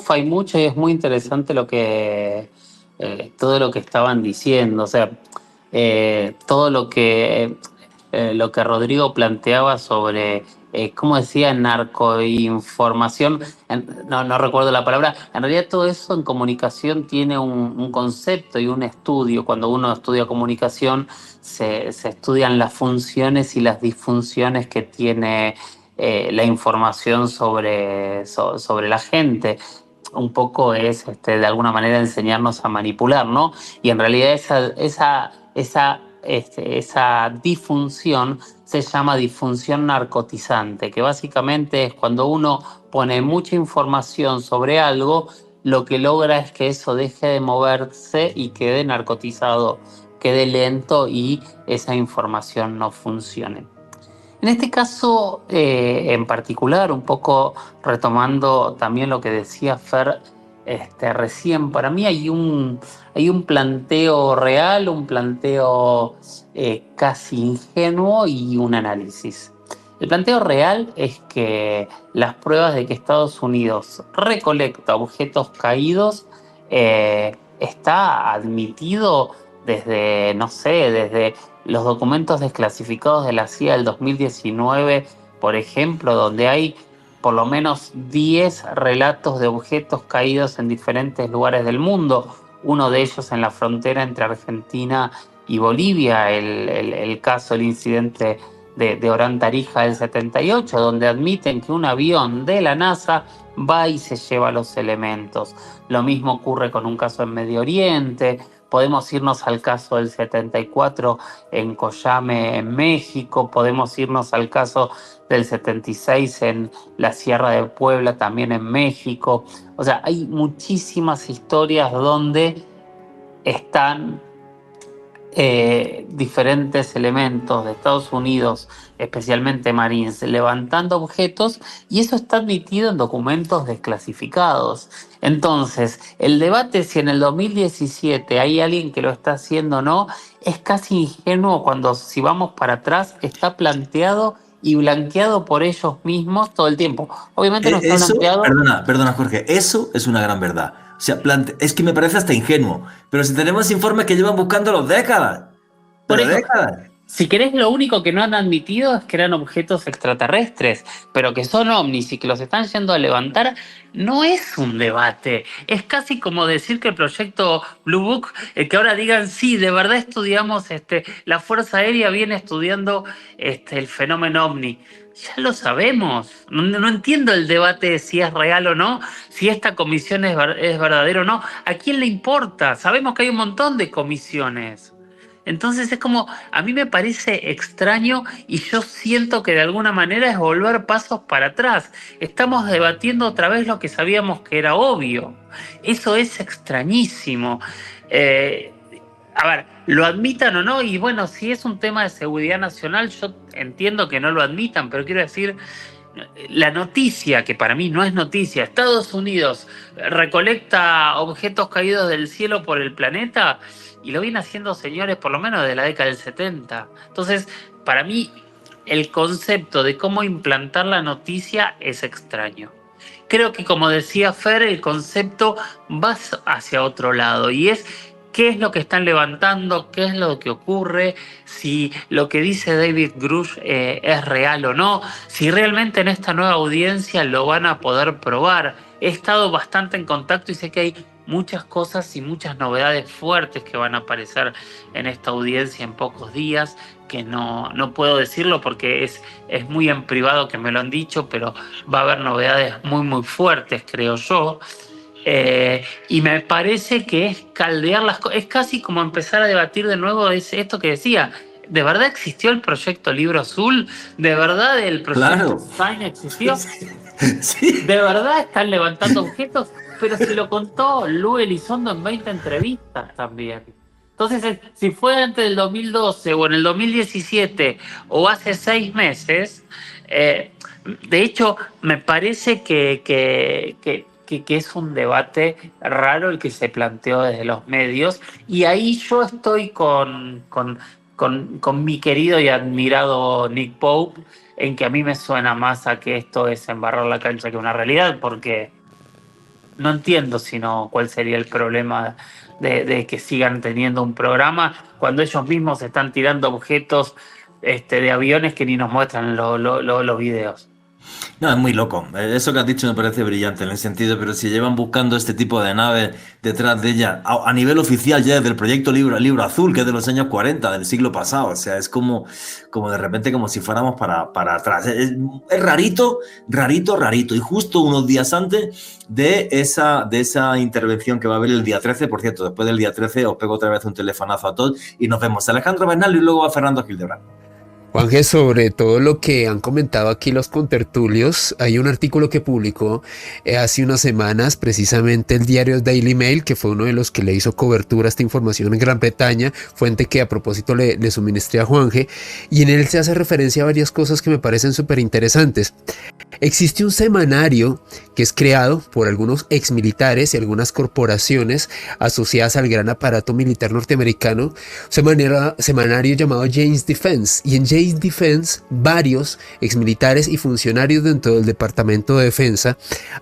Speaker 6: Hay mucho y es muy interesante todo lo que estaban diciendo, o sea, todo lo que Rodrigo planteaba sobre, ¿cómo decía? Narcoinformación, no recuerdo la palabra. En realidad todo eso en comunicación tiene un concepto y un estudio. Cuando uno estudia comunicación se estudian las funciones y las disfunciones que tiene la información sobre la gente. Un poco es de alguna manera enseñarnos a manipular, ¿no? Y en realidad esa disfunción se llama disfunción narcotizante, que básicamente es cuando uno pone mucha información sobre algo, lo que logra es que eso deje de moverse y quede narcotizado, quede lento y esa información no funcione. En este caso en particular, un poco retomando también lo que decía Fer recién, para mí hay un planteo real, un planteo casi ingenuo y un análisis. El planteo real es que las pruebas de que Estados Unidos recolecta objetos caídos está admitido desde los documentos desclasificados de la CIA del 2019, por ejemplo, donde hay por lo menos 10 relatos de objetos caídos en diferentes lugares del mundo, uno de ellos en la frontera entre Argentina y Bolivia, el incidente de Orán Tarija del 78, donde admiten que un avión de la NASA va y se lleva los elementos. Lo mismo ocurre con un caso en Medio Oriente. Podemos irnos al caso del 74 en Coyame, en México. Podemos irnos al caso del 76 en la Sierra de Puebla, también en México. O sea, hay muchísimas historias donde están diferentes elementos de Estados Unidos, especialmente Marines, levantando objetos, y eso está admitido en documentos desclasificados. Entonces, el debate si en el 2017 hay alguien que lo está haciendo o no, es casi ingenuo cuando, si vamos para atrás, está planteado y blanqueado por ellos mismos todo el tiempo. Obviamente no está blanqueado.
Speaker 7: Perdona, Jorge, eso es una gran verdad. O sea, es que me parece hasta ingenuo. Pero si tenemos informes que llevan buscándolos décadas.
Speaker 6: Por eso, décadas. Si querés, lo único que no han admitido es que eran objetos extraterrestres, pero que son ovnis y que los están yendo a levantar, no es un debate. Es casi como decir que el proyecto Blue Book, que ahora digan, sí, de verdad estudiamos, la Fuerza Aérea viene estudiando el fenómeno ovni. Ya lo sabemos. No entiendo el debate de si es real o no, si esta comisión es verdadera o no. ¿A quién le importa? Sabemos que hay un montón de comisiones. Entonces es como, a mí me parece extraño y yo siento que de alguna manera es volver pasos para atrás. Estamos debatiendo otra vez lo que sabíamos que era obvio. Eso es extrañísimo. A ver, lo admitan o no, y bueno, si es un tema de seguridad nacional, yo entiendo que no lo admitan, pero quiero decir, la noticia, que para mí no es noticia, Estados Unidos recolecta objetos caídos del cielo por el planeta, y lo vienen haciendo, señores, por lo menos de la década del 70. Entonces, para mí, el concepto de cómo implantar la noticia es extraño. Creo que, como decía Fer, el concepto va hacia otro lado y es qué es lo que están levantando, qué es lo que ocurre, si lo que dice David Grush es real o no, si realmente en esta nueva audiencia lo van a poder probar. He estado bastante en contacto y sé que hay muchas cosas y muchas novedades fuertes que van a aparecer en esta audiencia en pocos días, que no puedo decirlo porque es muy en privado que me lo han dicho, pero va a haber novedades muy fuertes, creo yo. Y me parece que es caldear las cosas, es casi como empezar a debatir de nuevo esto que decía. ¿De verdad existió el proyecto Libro Azul? ¿De verdad el proyecto Stein existió?
Speaker 7: Sí.
Speaker 6: ¿De verdad están levantando objetos? Pero se lo contó Lu Elizondo en 20 entrevistas también. Entonces, si fue antes del 2012 o en el 2017 o hace 6 meses, de hecho, me parece que es un debate raro el que se planteó desde los medios, y ahí yo estoy con mi querido y admirado Nick Pope, en que a mí me suena más a que esto es embarrar la cancha que una realidad, porque no entiendo sino cuál sería el problema de que sigan teniendo un programa cuando ellos mismos están tirando objetos de aviones que ni nos muestran los videos.
Speaker 7: No, es muy loco. Eso que has dicho me parece brillante en el sentido, pero si llevan buscando este tipo de naves detrás de ella, a nivel oficial ya desde el proyecto Libro Azul, que es de los años 40, del siglo pasado, o sea, es como de repente como si fuéramos para atrás. Es rarito, y justo unos días antes de esa intervención que va a haber el día 13, por cierto, después del día 13 os pego otra vez un telefonazo a todos y nos vemos. Alejandro Bernal y luego a Fernando Hildebrand.
Speaker 3: Juanje, sobre todo lo que han comentado aquí los contertulios, hay un artículo que publicó hace unas semanas precisamente el diario Daily Mail, que fue uno de los que le hizo cobertura a esta información en Gran Bretaña, fuente que a propósito le suministré a Juanje, y en él se hace referencia a varias cosas que me parecen súper interesantes. Existe un semanario que es creado por algunos exmilitares y algunas corporaciones asociadas al gran aparato militar norteamericano, un semanario llamado Jane's Defense, y en Jane's Defense varios exmilitares y funcionarios dentro del Departamento de Defensa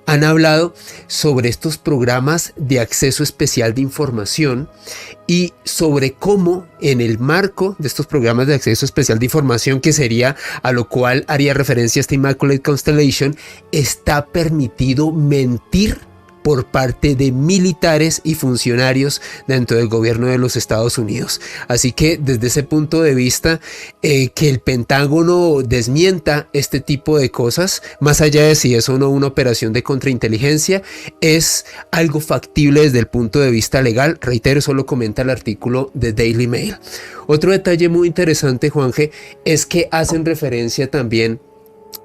Speaker 3: han hablado sobre estos programas de acceso especial de información y sobre cómo en el marco de estos programas de acceso especial de información, que sería a lo cual haría referencia esta Immaculate Constellation, está permitido mentir por parte de militares y funcionarios dentro del gobierno de los Estados Unidos. Así que desde ese punto de vista, que el Pentágono desmienta este tipo de cosas, más allá de si es o no una operación de contrainteligencia, es algo factible desde el punto de vista legal. Reitero, eso lo comenta el artículo de Daily Mail. Otro detalle muy interesante, Juanje, es que hacen referencia también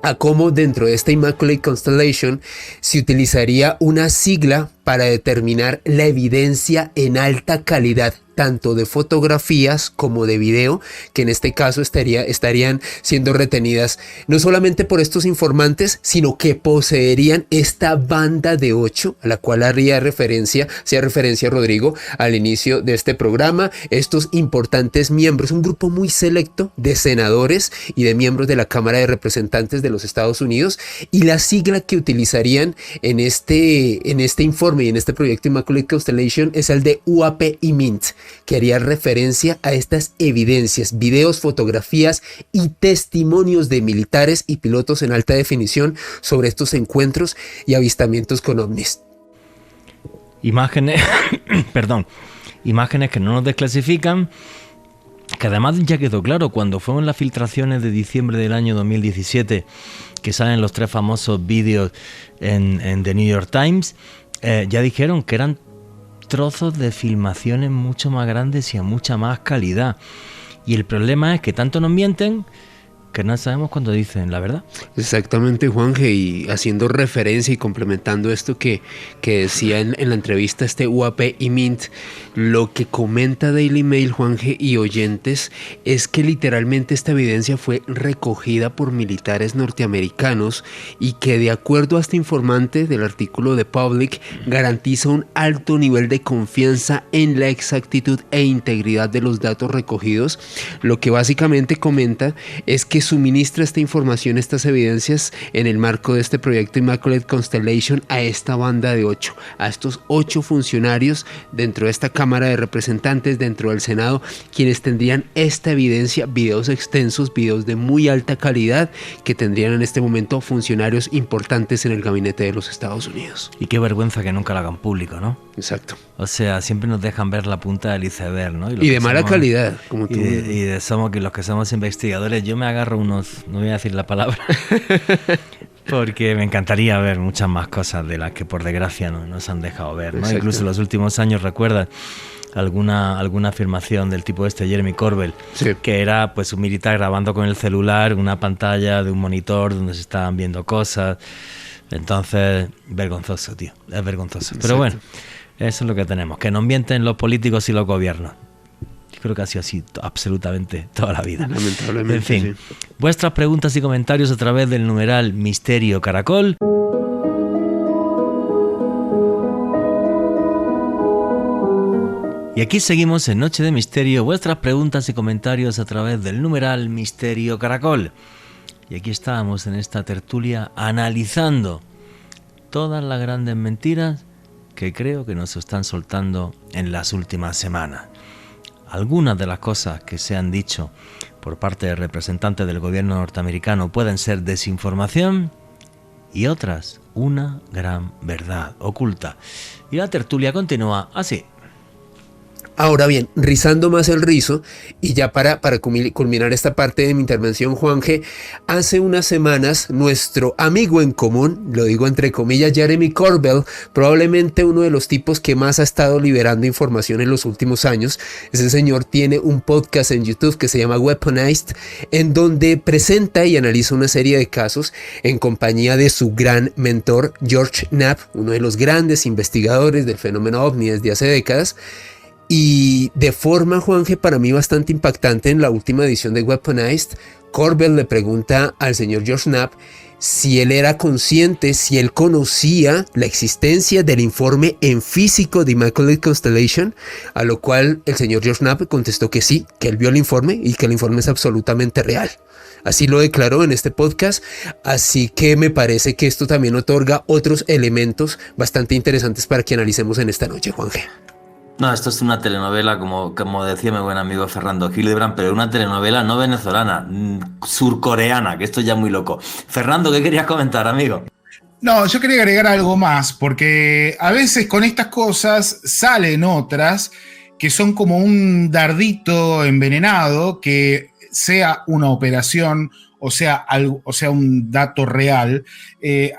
Speaker 3: a cómo dentro de esta Immaculate Constellation se utilizaría una sigla para determinar la evidencia en alta calidad, tanto de fotografías como de video, que en este caso estarían siendo retenidas no solamente por estos informantes, sino que poseerían esta banda de 8, a la cual hacía referencia Rodrigo al inicio de este programa. Estos importantes miembros, un grupo muy selecto de senadores y de miembros de la Cámara de Representantes de los Estados Unidos, y la sigla que utilizarían en este informe y en este proyecto Immaculate Constellation es el de UAP-IMINT, que haría referencia a estas evidencias, videos, fotografías y testimonios de militares y pilotos en alta definición sobre estos encuentros y avistamientos con ovnis.
Speaker 1: Imágenes que no nos desclasifican, que además ya quedó claro cuando fueron las filtraciones de diciembre del año 2017, que salen los 3 famosos vídeos en The New York Times. Ya dijeron que eran trozos de filmaciones mucho más grandes y a mucha más calidad. Y el problema es que tanto nos mienten que no sabemos cuándo dicen la verdad.
Speaker 3: Exactamente, Juanje, y haciendo referencia y complementando esto que decía en la entrevista UAP-IMINT, lo que comenta Daily Mail, Juanje y oyentes, es que literalmente esta evidencia fue recogida por militares norteamericanos y que, de acuerdo a este informante del artículo de Public, garantiza un alto nivel de confianza en la exactitud e integridad de los datos recogidos. Lo que básicamente comenta es que que suministra esta información, estas evidencias en el marco de este proyecto Immaculate Constellation a esta banda de 8, a estos 8 funcionarios dentro de esta Cámara de Representantes, dentro del Senado, quienes tendrían esta evidencia, videos extensos, videos de muy alta calidad que tendrían en este momento funcionarios importantes en el gabinete de los Estados Unidos.
Speaker 1: Y qué vergüenza que nunca lo hagan público, ¿no?
Speaker 3: Exacto.
Speaker 1: O sea, siempre nos dejan ver la punta del iceberg, ¿no?
Speaker 3: Y de mala calidad, como tú.
Speaker 1: Somos los que somos investigadores. Yo me agarro unos, no voy a decir la palabra, porque me encantaría ver muchas más cosas de las que por desgracia no nos han dejado ver, ¿no? Incluso en los últimos años, recuerdas alguna afirmación del tipo Jeremy Corbell,
Speaker 3: sí,
Speaker 1: que era pues un militar grabando con el celular una pantalla de un monitor donde se estaban viendo cosas. Entonces, vergonzoso, tío, es vergonzoso.
Speaker 3: Exacto.
Speaker 1: Pero bueno, eso es lo que tenemos, que nos mienten los políticos y los gobiernos. Yo creo que ha sido así absolutamente toda la vida.
Speaker 3: Lamentablemente.
Speaker 1: En fin,
Speaker 3: sí.
Speaker 1: Vuestras preguntas y comentarios a través del numeral Misterio Caracol. Y aquí seguimos en Noche de Misterio, vuestras preguntas y comentarios a través del numeral Misterio Caracol. Y aquí estábamos en esta tertulia analizando todas las grandes mentiras que creo que nos están soltando en las últimas semanas. Algunas de las cosas que se han dicho por parte de representantes del gobierno norteamericano pueden ser desinformación y otras una gran verdad oculta. Y la tertulia continúa así.
Speaker 3: Ahora bien, rizando más el rizo, y ya para culminar esta parte de mi intervención, Juanje, hace unas semanas nuestro amigo en común, lo digo entre comillas, Jeremy Corbell, probablemente uno de los tipos que más ha estado liberando información en los últimos años, ese señor tiene un podcast en YouTube que se llama Weaponized, en donde presenta y analiza una serie de casos en compañía de su gran mentor, George Knapp, uno de los grandes investigadores del fenómeno OVNI desde hace décadas. Y de forma, Juanje, para mí bastante impactante, en la última edición de Weaponized, Corbell le pregunta al señor George Knapp si él era consciente, si él conocía la existencia del informe en físico de Immaculate Constellation, a lo cual el señor George Knapp contestó que sí, que él vio el informe y que el informe es absolutamente real. Así lo declaró en este podcast, así que me parece que esto también otorga otros elementos bastante interesantes para que analicemos en esta noche, Juanje.
Speaker 7: No, esto es una telenovela, como decía mi buen amigo Fernando Hildebrand, pero una telenovela no venezolana, surcoreana, que esto es ya muy loco. Fernando, ¿qué querías comentar, amigo?
Speaker 5: No, yo quería agregar algo más, porque a veces con estas cosas salen otras que son como un dardito envenenado, que sea una operación o sea un dato real.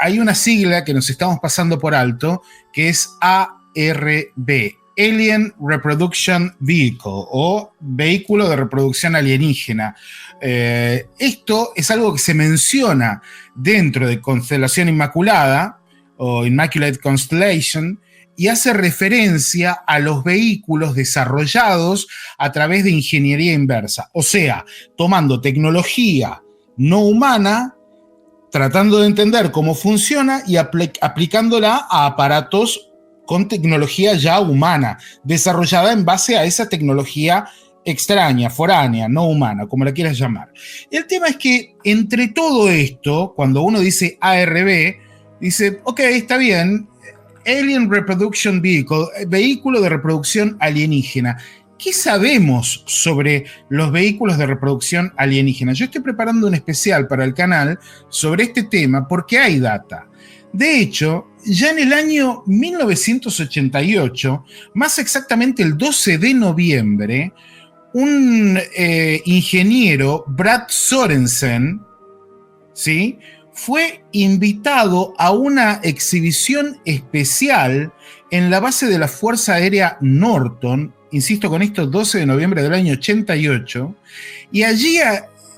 Speaker 5: Hay una sigla que nos estamos pasando por alto, que es ARV. Alien Reproduction Vehicle o vehículo de reproducción alienígena. Esto es algo que se menciona dentro de Constelación Inmaculada o Immaculate Constellation y hace referencia a los vehículos desarrollados a través de ingeniería inversa, o sea, tomando tecnología no humana, tratando de entender cómo funciona y aplicándola a aparatos con tecnología ya humana, desarrollada en base a esa tecnología extraña, foránea, no humana, como la quieras llamar. El tema es que entre todo esto, cuando uno dice ARV, dice, ok, está bien, Alien Reproduction Vehicle, vehículo de reproducción alienígena. ¿Qué sabemos sobre los vehículos de reproducción alienígena? Yo estoy preparando un especial para el canal sobre este tema porque hay data. De hecho, ya en el año 1988, más exactamente el 12 de noviembre, un ingeniero, Brad Sorensen, ¿sí?, fue invitado a una exhibición especial en la base de la Fuerza Aérea Norton, insisto con esto, 12 de noviembre del año 88, y allí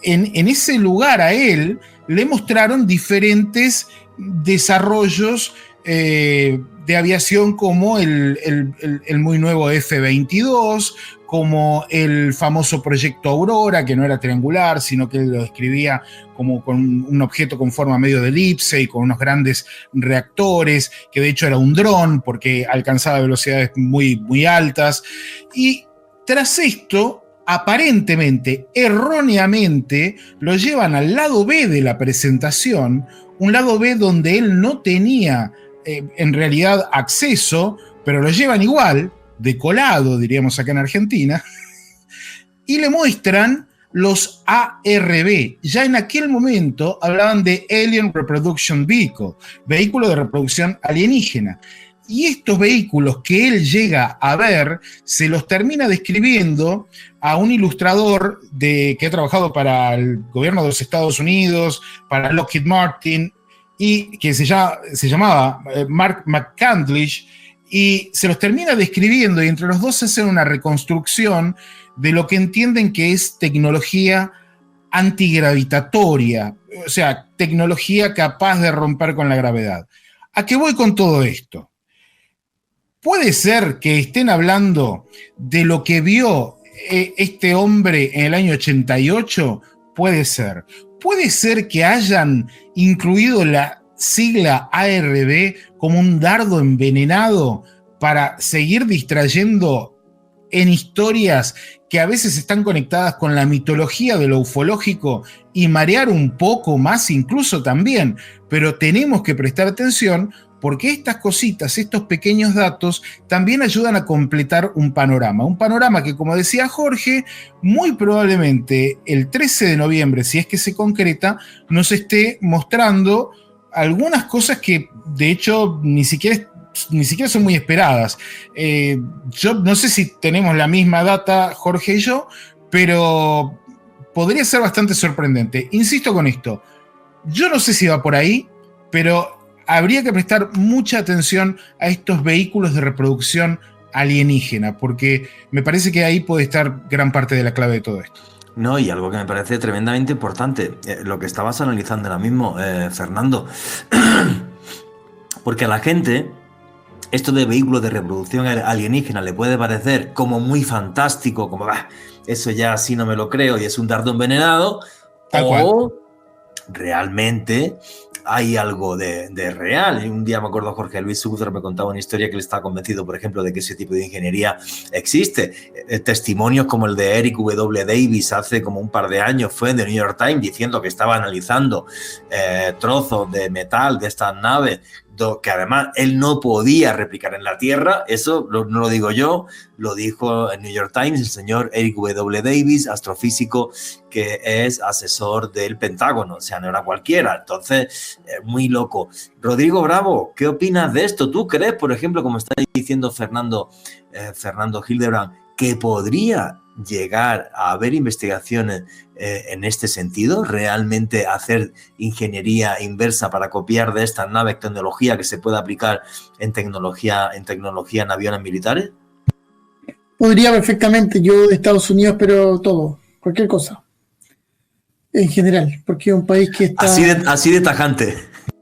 Speaker 5: en ese lugar a él le mostraron diferentes desarrollos de aviación como el muy nuevo F-22, como el famoso proyecto Aurora, que no era triangular, sino que él lo describía como con un objeto con forma medio de elipse y con unos grandes reactores, que de hecho era un dron porque alcanzaba velocidades muy, muy altas. Y tras esto, aparentemente, erróneamente, lo llevan al lado B de la presentación, un lado B donde él no tenía en realidad acceso, pero lo llevan igual, de colado, diríamos acá en Argentina, y le muestran los ARB. Ya en aquel momento hablaban de Alien Reproduction Vehicle, vehículo de reproducción alienígena. Y estos vehículos que él llega a ver, se los termina describiendo a un ilustrador que ha trabajado para el gobierno de los Estados Unidos, para Lockheed Martin, y que se llamaba Mark McCandlish, y se los termina describiendo, y entre los dos hacen una reconstrucción de lo que entienden que es tecnología antigravitatoria, o sea, tecnología capaz de romper con la gravedad. ¿A qué voy con todo esto? ¿Puede ser que estén hablando de lo que vio este hombre en el año 88? Puede ser. Puede ser que hayan incluido la sigla ARB como un dardo envenenado para seguir distrayendo en historias que a veces están conectadas con la mitología de lo ufológico y marear un poco más incluso también. Pero tenemos que prestar atención, porque estas cositas, estos pequeños datos, también ayudan a completar un panorama que, como decía Jorge, muy probablemente el 13 de noviembre, si es que se concreta, nos esté mostrando algunas cosas que, de hecho, ni siquiera son muy esperadas. Yo no sé si tenemos la misma data, Jorge y yo, pero podría ser bastante sorprendente. Insisto con esto, yo no sé si va por ahí, pero habría que prestar mucha atención a estos vehículos de reproducción alienígena, porque me parece que ahí puede estar gran parte de la clave de todo esto.
Speaker 7: No, y algo que me parece tremendamente importante, lo que estabas analizando ahora mismo, Fernando, porque a la gente esto de vehículos de reproducción alienígena le puede parecer como muy fantástico, como eso ya sí no me lo creo y es un dardo envenenado, o realmente hay algo de real. Un día me acuerdo, Jorge Luis Zúcar me contaba una historia que él estaba convencido, por ejemplo, de que ese tipo de ingeniería existe. Testimonios como el de Eric W. Davis hace como un par de años fue en The New York Times diciendo que estaba analizando trozos de metal de estas naves que además él no podía replicar en la Tierra. Eso no lo digo yo, lo dijo en New York Times el señor Eric W. Davis, astrofísico que es asesor del Pentágono, o sea, no era cualquiera. Entonces, muy loco. Rodrigo Bravo, ¿qué opinas de esto? ¿Tú crees, por ejemplo, como está diciendo Fernando Hildebrand, que podría llegar a haber investigaciones en este sentido, realmente hacer ingeniería inversa para copiar de estas naves tecnología que se pueda aplicar en tecnología en aviones militares?
Speaker 4: Podría perfectamente. Yo de Estados Unidos, pero todo, cualquier cosa, en general, porque es un país que está...
Speaker 7: Así de tajante.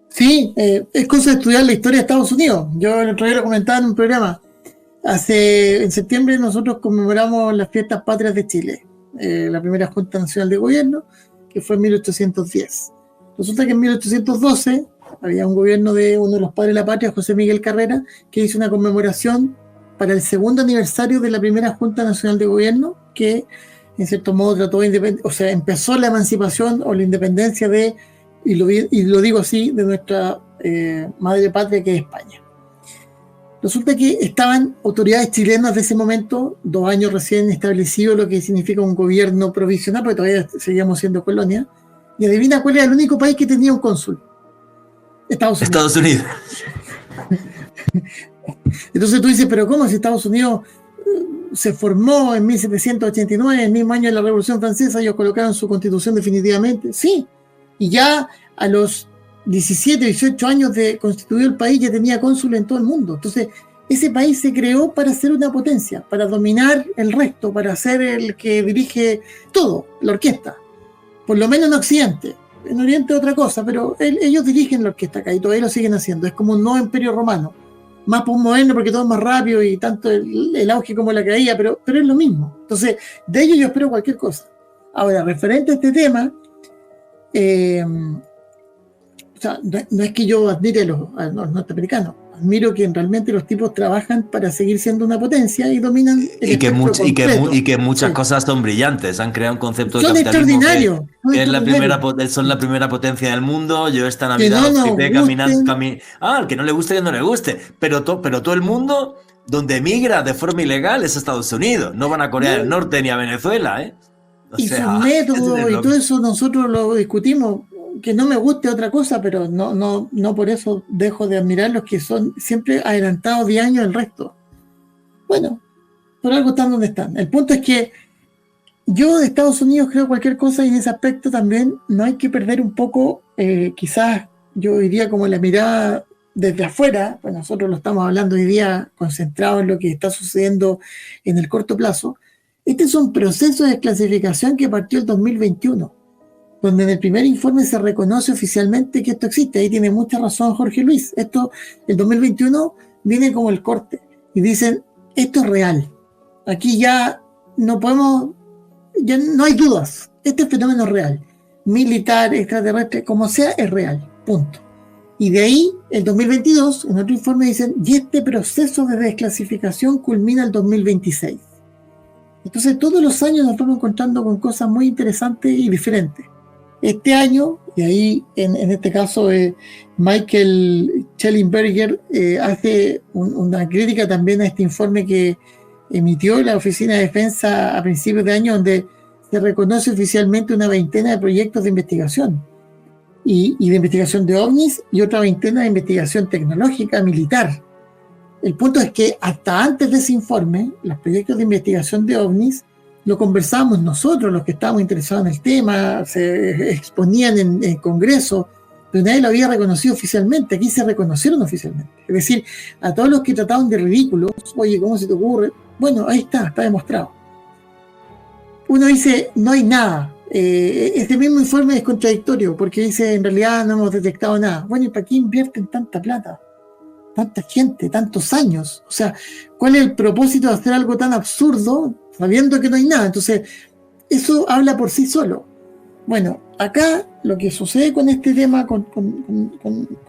Speaker 4: Sí, es cosa de estudiar la historia de Estados Unidos. Yo el otro día lo comentaba en un programa. En septiembre nosotros conmemoramos las fiestas patrias de Chile, la primera Junta Nacional de Gobierno, que fue en 1810. Resulta que en 1812 había un gobierno de uno de los padres de la patria, José Miguel Carrera, que hizo una conmemoración para el segundo aniversario de la primera Junta Nacional de Gobierno, que en cierto modo trató de empezó la emancipación o la independencia y lo digo así, de nuestra madre patria, que es España. Resulta que estaban autoridades chilenas de ese momento, 2 años recién establecido, lo que significa un gobierno provisional, porque todavía seguíamos siendo colonia. Y adivina cuál era el único país que tenía un cónsul. Estados Unidos. Entonces tú dices, pero ¿cómo si Estados Unidos se formó en 1789, el mismo año de la Revolución Francesa, ellos colocaron su constitución definitivamente? Sí, y ya a los 17, 18 años de constituir el país ya tenía cónsul en todo el mundo. Entonces, ese país se creó para ser una potencia, para dominar el resto, para ser el que dirige todo, la orquesta. Por lo menos en Occidente. En Oriente otra cosa, pero ellos dirigen la orquesta acá y todavía lo siguen haciendo. Es como un nuevo imperio romano. Más postmoderno porque todo es más rápido y tanto el auge como la caída, pero es lo mismo. Entonces, de ellos yo espero cualquier cosa. Ahora, referente a este tema, o sea, no es que yo admire a los norteamericanos, admiro que realmente los tipos trabajan para seguir siendo una potencia y dominan el espectro completo.
Speaker 7: Y que muchas cosas son brillantes. Han creado un concepto de
Speaker 4: son
Speaker 7: capitalismo
Speaker 4: extraordinarios.
Speaker 7: que es son la primera potencia del mundo. Yo esta Navidad
Speaker 4: no
Speaker 7: flipé caminando. Al que no le guste, que no le guste. Pero todo el mundo donde emigra de forma ilegal es Estados Unidos. No van a Corea del Norte ni a Venezuela, ¿eh?
Speaker 4: Y sus métodos y todo eso nosotros lo discutimos. Que no me guste otra cosa, pero no por eso dejo de admirar los que son siempre adelantados 10 años del resto. Bueno, por algo están donde están. El punto es que yo de Estados Unidos creo cualquier cosa, y en ese aspecto también no hay que perder un poco, quizás yo diría como la mirada desde afuera, pues nosotros lo estamos hablando hoy día concentrados en lo que está sucediendo en el corto plazo. Este es un proceso de desclasificación que partió el 2021. Donde en el primer informe se reconoce oficialmente que esto existe. Ahí tiene mucha razón Jorge Luis. Esto, el 2021, viene como el corte. Y dicen, esto es real. Aquí ya no podemos, ya no hay dudas. Este fenómeno es real. Militar, extraterrestre, como sea, es real. Punto. Y de ahí, el 2022, en otro informe dicen, y este proceso de desclasificación culmina el 2026. Entonces, todos los años nos vamos encontrando con cosas muy interesantes y diferentes. Este año, y ahí en este caso Michael Schellenberger hace una crítica también a este informe que emitió la Oficina de Defensa a principios de año, donde se reconoce oficialmente una veintena de proyectos de investigación y de investigación de ovnis y otra veintena de investigación tecnológica militar. El punto es que hasta antes de ese informe, los proyectos de investigación de ovnis lo conversábamos nosotros, los que estábamos interesados en el tema, se exponían en Congreso, pero nadie lo había reconocido oficialmente. Aquí se reconocieron oficialmente. Es decir, a todos los que trataban de ridículos, oye, ¿cómo se te ocurre? Bueno, ahí está demostrado. Uno dice, no hay nada. Este mismo informe es contradictorio, porque dice, en realidad no hemos detectado nada. Bueno, ¿y para qué invierten tanta plata? Tanta gente, tantos años. O sea, ¿cuál es el propósito de hacer algo tan absurdo sabiendo que no hay nada? Entonces, eso habla por sí solo. Bueno, acá lo que sucede con este tema, con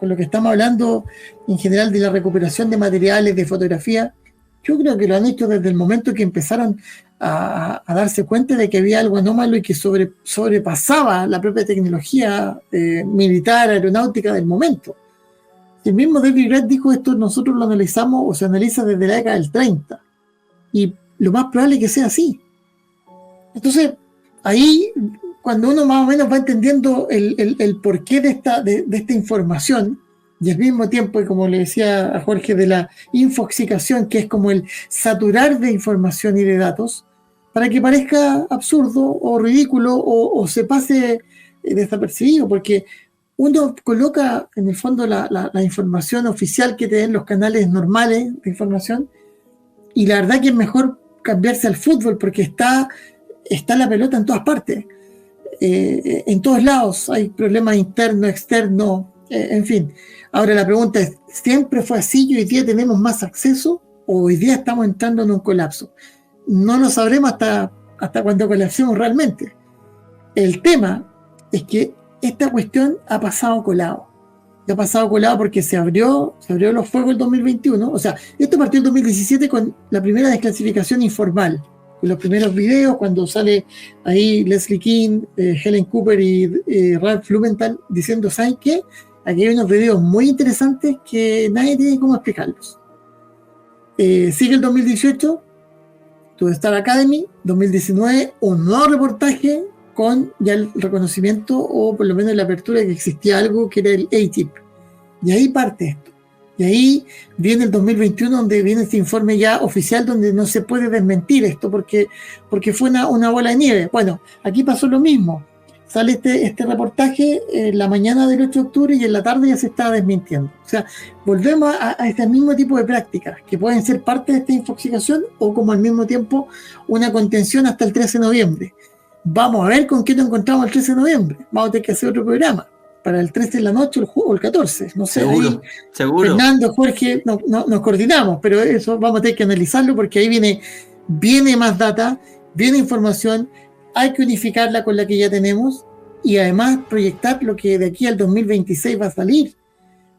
Speaker 4: lo que estamos hablando en general de la recuperación de materiales, de fotografía, yo creo que lo han hecho desde el momento que empezaron a darse cuenta de que había algo anómalo y que sobrepasaba la propia tecnología militar, aeronáutica del momento. El mismo David Graff dijo esto, nosotros lo analizamos o se analiza desde la década del 30 y lo más probable es que sea así. Entonces, ahí, cuando uno más o menos va entendiendo el porqué de esta información, y al mismo tiempo, como le decía a Jorge, de la infoxicación, que es como el saturar de información y de datos, para que parezca absurdo o ridículo o se pase desapercibido, porque uno coloca en el fondo la información oficial que te den los canales normales de información, y la verdad que es mejor cambiarse al fútbol, porque está la pelota en todas partes, en todos lados hay problemas internos, externos, en fin. Ahora la pregunta es, ¿siempre fue así y hoy día tenemos más acceso o hoy día estamos entrando en un colapso? No lo sabremos hasta cuando colapsemos realmente. El tema es que esta cuestión ha pasado colado. Ha pasado colado porque se abrió los fuegos el 2021. O sea, esto partió en 2017 con la primera desclasificación informal. Con los primeros videos, cuando sale ahí Leslie King, Helen Cooper y Ralph Blumenthal diciendo, ¿saben qué? Aquí hay unos videos muy interesantes que nadie tiene cómo explicarlos. Sigue el 2018, To The Star Academy, 2019, un nuevo reportaje con ya el reconocimiento o por lo menos la apertura de que existía algo que era el ATIP. Y ahí parte esto. Y ahí viene el 2021 donde viene este informe ya oficial donde no se puede desmentir esto porque fue una bola de nieve. Bueno, aquí pasó lo mismo. Sale este reportaje en la mañana del 8 de octubre y en la tarde ya se está desmintiendo. O sea, volvemos a este mismo tipo de prácticas que pueden ser parte de esta infoxicación o como al mismo tiempo una contención hasta el 13 de noviembre. Vamos a ver con qué nos encontramos el 13 de noviembre. Vamos a tener que hacer otro programa para el 13 de la noche o el 14. No sé.
Speaker 7: Seguro.
Speaker 4: Fernando, Jorge, nos coordinamos, pero eso vamos a tener que analizarlo porque ahí viene más data, viene información. Hay que unificarla con la que ya tenemos y además proyectar lo que de aquí al 2026 va a salir.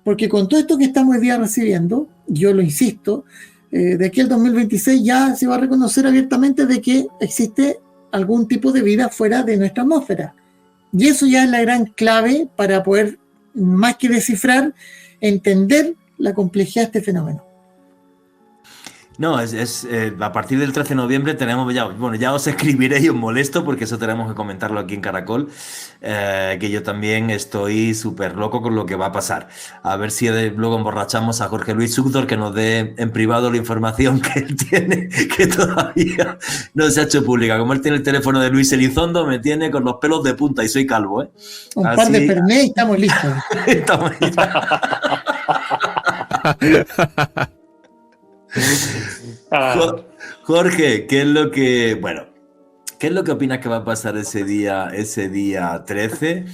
Speaker 4: Porque con todo esto que estamos hoy día recibiendo, yo lo insisto, de aquí al 2026 ya se va a reconocer abiertamente de que existe algún tipo de vida fuera de nuestra atmósfera. Y eso ya es la gran clave para poder, más que descifrar, entender la complejidad de este fenómeno.
Speaker 7: No, a partir del 13 de noviembre tenemos ya os escribiré y os molesto porque eso tenemos que comentarlo aquí en Caracol, que yo también estoy súper loco con lo que va a pasar. A ver si luego emborrachamos a Jorge Luis Zúñiga que nos dé en privado la información que él tiene, que todavía no se ha hecho pública. Como él tiene el teléfono de Luis Elizondo, me tiene con los pelos de punta y soy calvo, ¿eh?
Speaker 4: Un par de Fernet y estamos listos.
Speaker 7: Estamos listos. Jorge, ¿qué es lo que opinas que va a pasar ese día 13?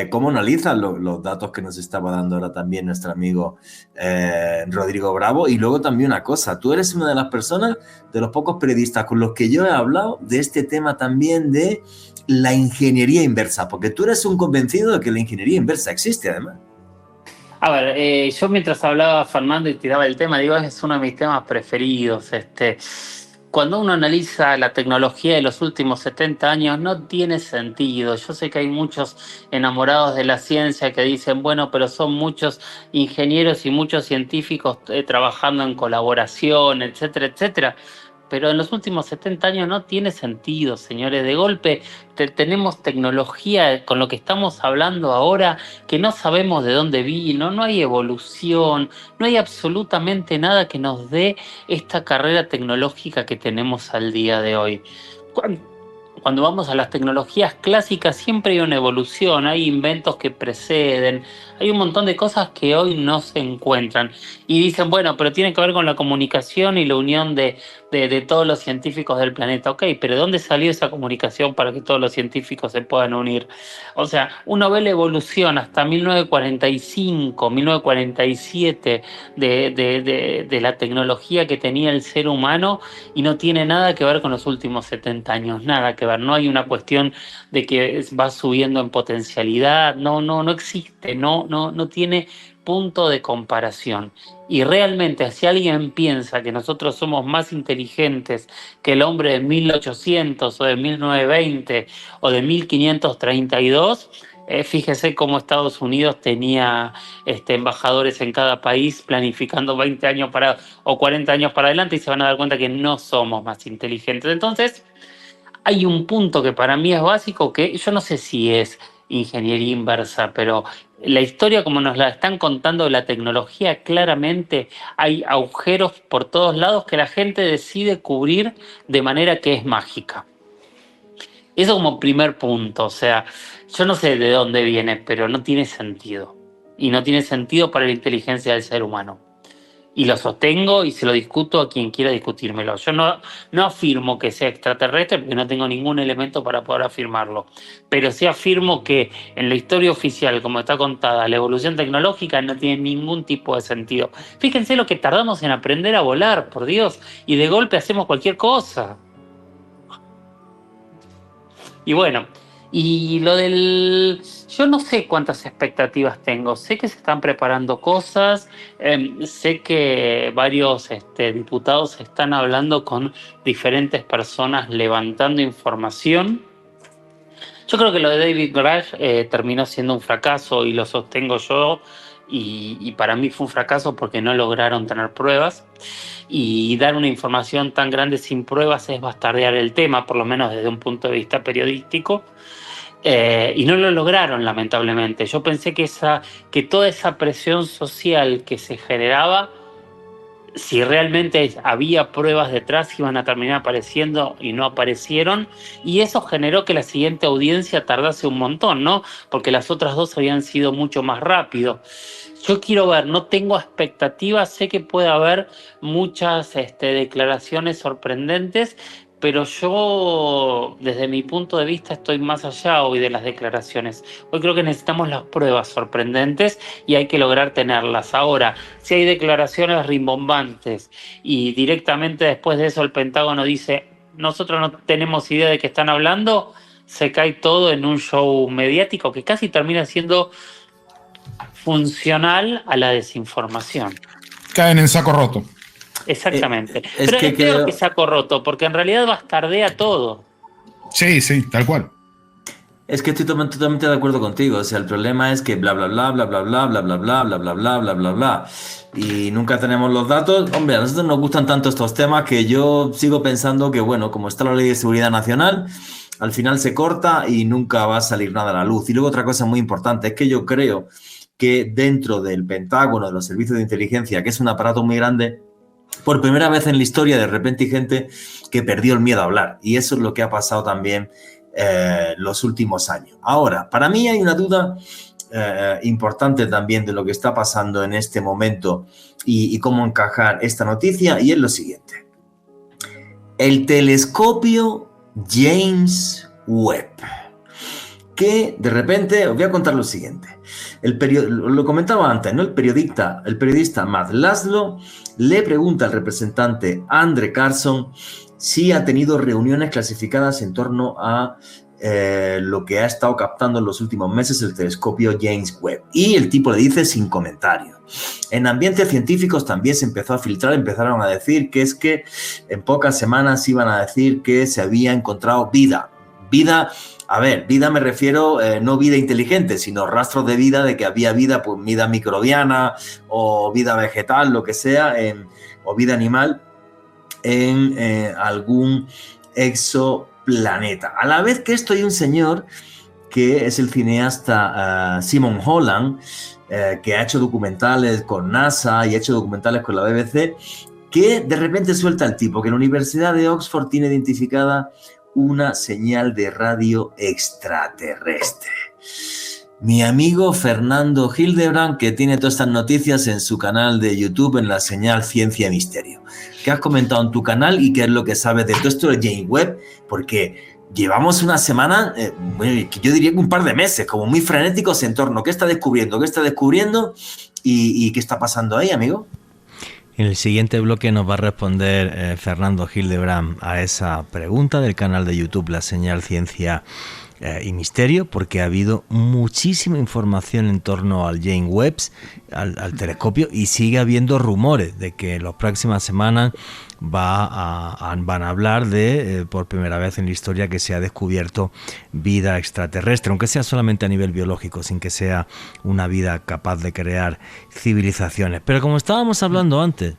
Speaker 7: ¿Cómo analizas los datos que nos estaba dando ahora también nuestro amigo Rodrigo Bravo? Y luego también una cosa, tú eres una de las personas, de los pocos periodistas con los que yo he hablado de este tema también de la ingeniería inversa, porque tú eres un convencido de que la ingeniería inversa existe además.
Speaker 6: A ver, yo mientras hablaba Fernando y tiraba el tema, digo, es uno de mis temas preferidos. Cuando uno analiza la tecnología de los últimos 70 años, no tiene sentido. Yo sé que hay muchos enamorados de la ciencia que dicen, bueno, pero son muchos ingenieros y muchos científicos trabajando en colaboración, etcétera, etcétera. Pero en los últimos 70 años no tiene sentido, señores. De golpe tenemos tecnología con lo que estamos hablando ahora que no sabemos de dónde vino, no hay evolución, no hay absolutamente nada que nos dé esta carrera tecnológica que tenemos al día de hoy. Cuando vamos a las tecnologías clásicas siempre hay una evolución, hay inventos que preceden, hay un montón de cosas que hoy no se encuentran. Y dicen, bueno, pero tiene que ver con la comunicación y la unión de todos los científicos del planeta. Ok, pero ¿de dónde salió esa comunicación para que todos los científicos se puedan unir? O sea, uno ve la evolución hasta 1945, 1947 de la tecnología que tenía el ser humano y no tiene nada que ver con los últimos 70 años, nada que ver. No hay una cuestión de que va subiendo en potencialidad, no existe, no tiene punto de comparación. Y realmente, si alguien piensa que nosotros somos más inteligentes que el hombre de 1800 o de 1920 o de 1532, fíjese cómo Estados Unidos tenía embajadores en cada país planificando 20 años o 40 años para adelante y se van a dar cuenta que no somos más inteligentes. Entonces, hay un punto que para mí es básico, que yo no sé si es ingeniería inversa, pero la historia como nos la están contando de la tecnología, claramente hay agujeros por todos lados que la gente decide cubrir de manera que es mágica. Eso como primer punto, o sea, yo no sé de dónde viene, pero no tiene sentido. Y no tiene sentido para la inteligencia del ser humano. Y lo sostengo y se lo discuto a quien quiera discutírmelo. Yo no afirmo que sea extraterrestre porque no tengo ningún elemento para poder afirmarlo. Pero sí afirmo que en la historia oficial, como está contada, la evolución tecnológica no tiene ningún tipo de sentido. Fíjense lo que tardamos en aprender a volar, por Dios, y de golpe hacemos cualquier cosa. Y bueno, y lo del... Yo no sé cuántas expectativas tengo. Sé que se están preparando cosas. Sé que varios diputados están hablando con diferentes personas levantando información. Yo creo que lo de David Grush terminó siendo un fracaso y lo sostengo yo. Y para mí fue un fracaso porque no lograron tener pruebas. Y dar una información tan grande sin pruebas es bastardear el tema, por lo menos desde un punto de vista periodístico. Y no lo lograron, lamentablemente. Yo pensé que toda esa presión social que se generaba, si realmente había pruebas detrás, iban a terminar apareciendo y no aparecieron. Y eso generó que la siguiente audiencia tardase un montón, ¿no? Porque las otras dos habían sido mucho más rápido. Yo quiero ver, no tengo expectativas, sé que puede haber muchas declaraciones sorprendentes, pero yo, desde mi punto de vista, estoy más allá hoy de las declaraciones. Hoy creo que necesitamos las pruebas sorprendentes y hay que lograr tenerlas. Ahora, si hay declaraciones rimbombantes y directamente después de eso el Pentágono dice nosotros no tenemos idea de qué están hablando, se cae todo en un show mediático que casi termina siendo funcional a la desinformación.
Speaker 5: Caen en saco roto.
Speaker 6: Exactamente.
Speaker 7: Es
Speaker 6: Pero
Speaker 7: que
Speaker 6: es peor
Speaker 7: creo-
Speaker 6: que saco roto, porque en realidad bastardea todo.
Speaker 5: Sí, tal cual.
Speaker 7: Es que estoy totalmente de acuerdo contigo. O sea, el problema es que bla bla bla bla bla bla bla bla bla bla bla bla bla bla bla y nunca tenemos los datos. Hombre, a nosotros nos gustan tanto estos temas que yo sigo pensando que, bueno, como está la Ley de Seguridad Nacional, al final se corta y nunca va a salir nada a la luz. Y luego otra cosa muy importante es que yo creo que dentro del Pentágono, de los servicios de inteligencia, que es un aparato muy grande, por primera vez en la historia de repente hay gente que perdió el miedo a hablar. Y eso es lo que ha pasado también los últimos años. Ahora, para mí hay una duda importante también de lo que está pasando en este momento y cómo encajar esta noticia, y es lo siguiente. El telescopio James Webb, que de repente, os voy a contar lo siguiente. Lo comentaba antes, ¿no? El periodista Matt Laszlo le pregunta al representante Andre Carson si ha tenido reuniones clasificadas en torno a lo que ha estado captando en los últimos meses el telescopio James Webb. Y el tipo le dice sin comentario. En ambientes científicos también se empezó a filtrar, empezaron a decir que es que en pocas semanas iban a decir que se había encontrado vida. Vida, a ver, vida me refiero, no vida inteligente, sino rastros de vida, de que había vida, pues vida microbiana o vida vegetal, lo que sea, o vida animal en algún exoplaneta. A la vez que esto hay un señor que es el cineasta Simon Holland, que ha hecho documentales con NASA y ha hecho documentales con la BBC, que de repente suelta el tipo que la Universidad de Oxford tiene identificada una señal de radio extraterrestre. Mi amigo Fernando Hildebrand, que tiene todas estas noticias en su canal de YouTube, en la señal Ciencia y Misterio. ¿Qué has comentado en tu canal y qué es lo que sabes de todo esto de James Webb? Porque llevamos una semana, yo diría que un par de meses, como muy frenéticos en torno a qué está descubriendo y qué está pasando ahí, amigo.
Speaker 1: En el siguiente bloque nos va a responder Fernando Hildebrand a esa pregunta del canal de YouTube, la señal Ciencia y Misterio, porque ha habido muchísima información en torno al James Webb, al telescopio, y sigue habiendo rumores de que en las próximas semanas van a hablar de, por primera vez en la historia, que se ha descubierto vida extraterrestre, aunque sea solamente a nivel biológico, sin que sea una vida capaz de crear civilizaciones. Pero como estábamos hablando antes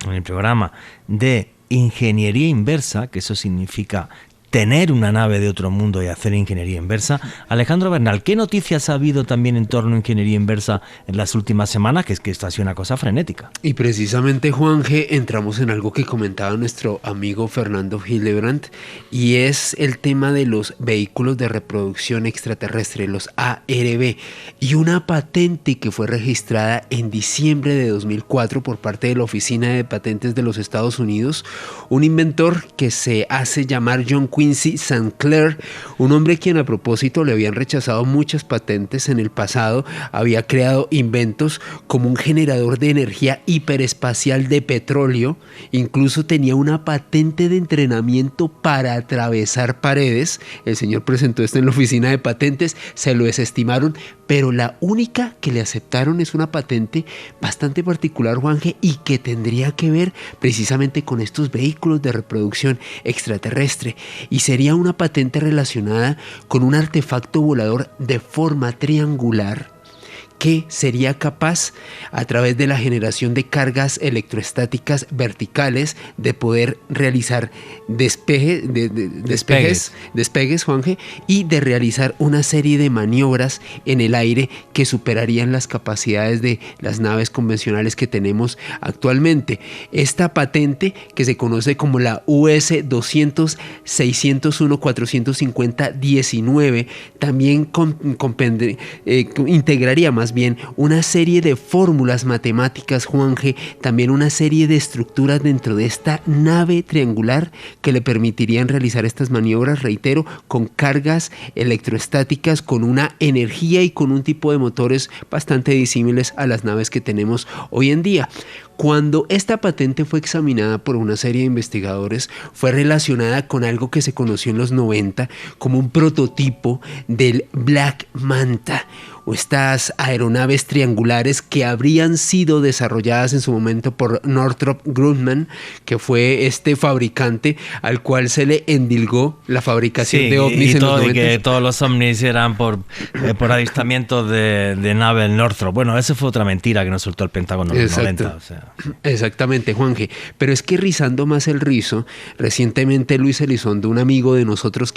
Speaker 1: en el programa de ingeniería inversa, que eso significa tener una nave de otro mundo y hacer ingeniería inversa. Alejandro Bernal, ¿qué noticias ha habido también en torno a ingeniería inversa en las últimas semanas? Que es que esto ha sido una cosa frenética.
Speaker 3: Y precisamente, Juan G., entramos en algo que comentaba nuestro amigo Fernando Hildebrand, y es el tema de los vehículos de reproducción extraterrestre, los ARB, y una patente que fue registrada en diciembre de 2004 por parte de la Oficina de Patentes de los Estados Unidos, un inventor que se hace llamar John Quincy St. Clair, un hombre quien a propósito le habían rechazado muchas patentes en el pasado, había creado inventos como un generador de energía hiperespacial de petróleo, incluso tenía una patente de entrenamiento para atravesar paredes. El señor presentó esto en la Oficina de Patentes, se lo desestimaron, pero la única que le aceptaron es una patente bastante particular, Juanje, y que tendría que ver precisamente con estos vehículos de reproducción extraterrestre, y sería una patente relacionada con un artefacto volador de forma triangular que sería capaz, a través de la generación de cargas electroestáticas verticales, de poder realizar despegues, Juanje, y de realizar una serie de maniobras en el aire que superarían las capacidades de las naves convencionales que tenemos actualmente. Esta patente, que se conoce como la US 200-601-450-19, también integraría más bien una serie de fórmulas matemáticas, Juanje, también una serie de estructuras dentro de esta nave triangular que le permitirían realizar estas maniobras, reitero, con cargas electroestáticas, con una energía y con un tipo de motores bastante disímiles a las naves que tenemos hoy en día. Cuando esta patente fue examinada por una serie de investigadores, fue relacionada con algo que se conoció en los 90 como un prototipo del Black Manta, o estas aeronaves triangulares que habrían sido desarrolladas en su momento por Northrop Grumman, que fue este fabricante al cual se le endilgó la fabricación de ovnis en los 90.
Speaker 1: Y que todos los ovnis eran por avistamientos de nave Northrop. Bueno, esa fue otra mentira que nos soltó el Pentágono en los 90. O sea.
Speaker 3: Exactamente, Juanje. Pero es que rizando más el rizo, recientemente Luis Elizondo, un amigo de nosotros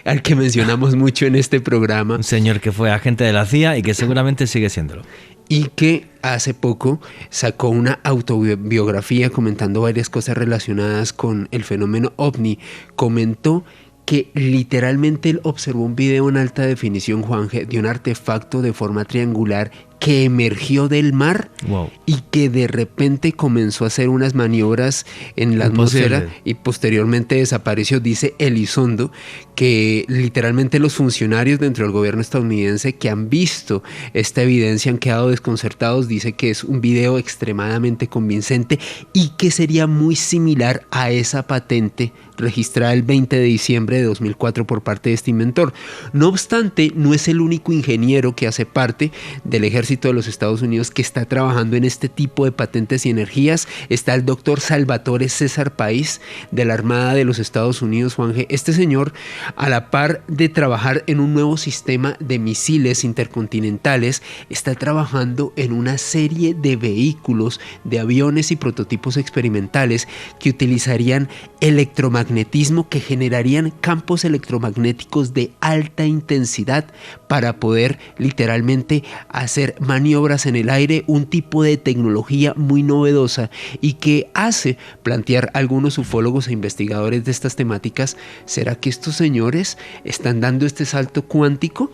Speaker 3: al que mencionamos mucho en este programa.
Speaker 1: Un señor que fue agente de la CIA y que seguramente sigue siéndolo.
Speaker 3: Y que hace poco sacó una autobiografía comentando varias cosas relacionadas con el fenómeno ovni. Comentó que literalmente él observó un video en alta definición, Juanje, de un artefacto de forma triangular que emergió del mar. Wow. Y que de repente comenzó a hacer unas maniobras en la atmósfera y posteriormente desapareció. Dice Elizondo que literalmente los funcionarios dentro del gobierno estadounidense que han visto esta evidencia han quedado desconcertados. Dice que es un video extremadamente convincente y que sería muy similar a esa patente registrada el 20 de diciembre de 2004 por parte de este inventor. No obstante, no es el único ingeniero que hace parte del ejército de los Estados Unidos que está trabajando en este tipo de patentes y energías. Está el doctor Salvatore César País de la Armada de los Estados Unidos, Juanje. Este señor, a la par de trabajar en un nuevo sistema de misiles intercontinentales, está trabajando en una serie de vehículos, de aviones y prototipos experimentales que utilizarían electromagnetismo, que generarían campos electromagnéticos de alta intensidad para poder literalmente hacer maniobras en el aire, un tipo de tecnología muy novedosa y que hace plantear a algunos ufólogos e investigadores de estas temáticas: ¿será que estos señores están dando este salto cuántico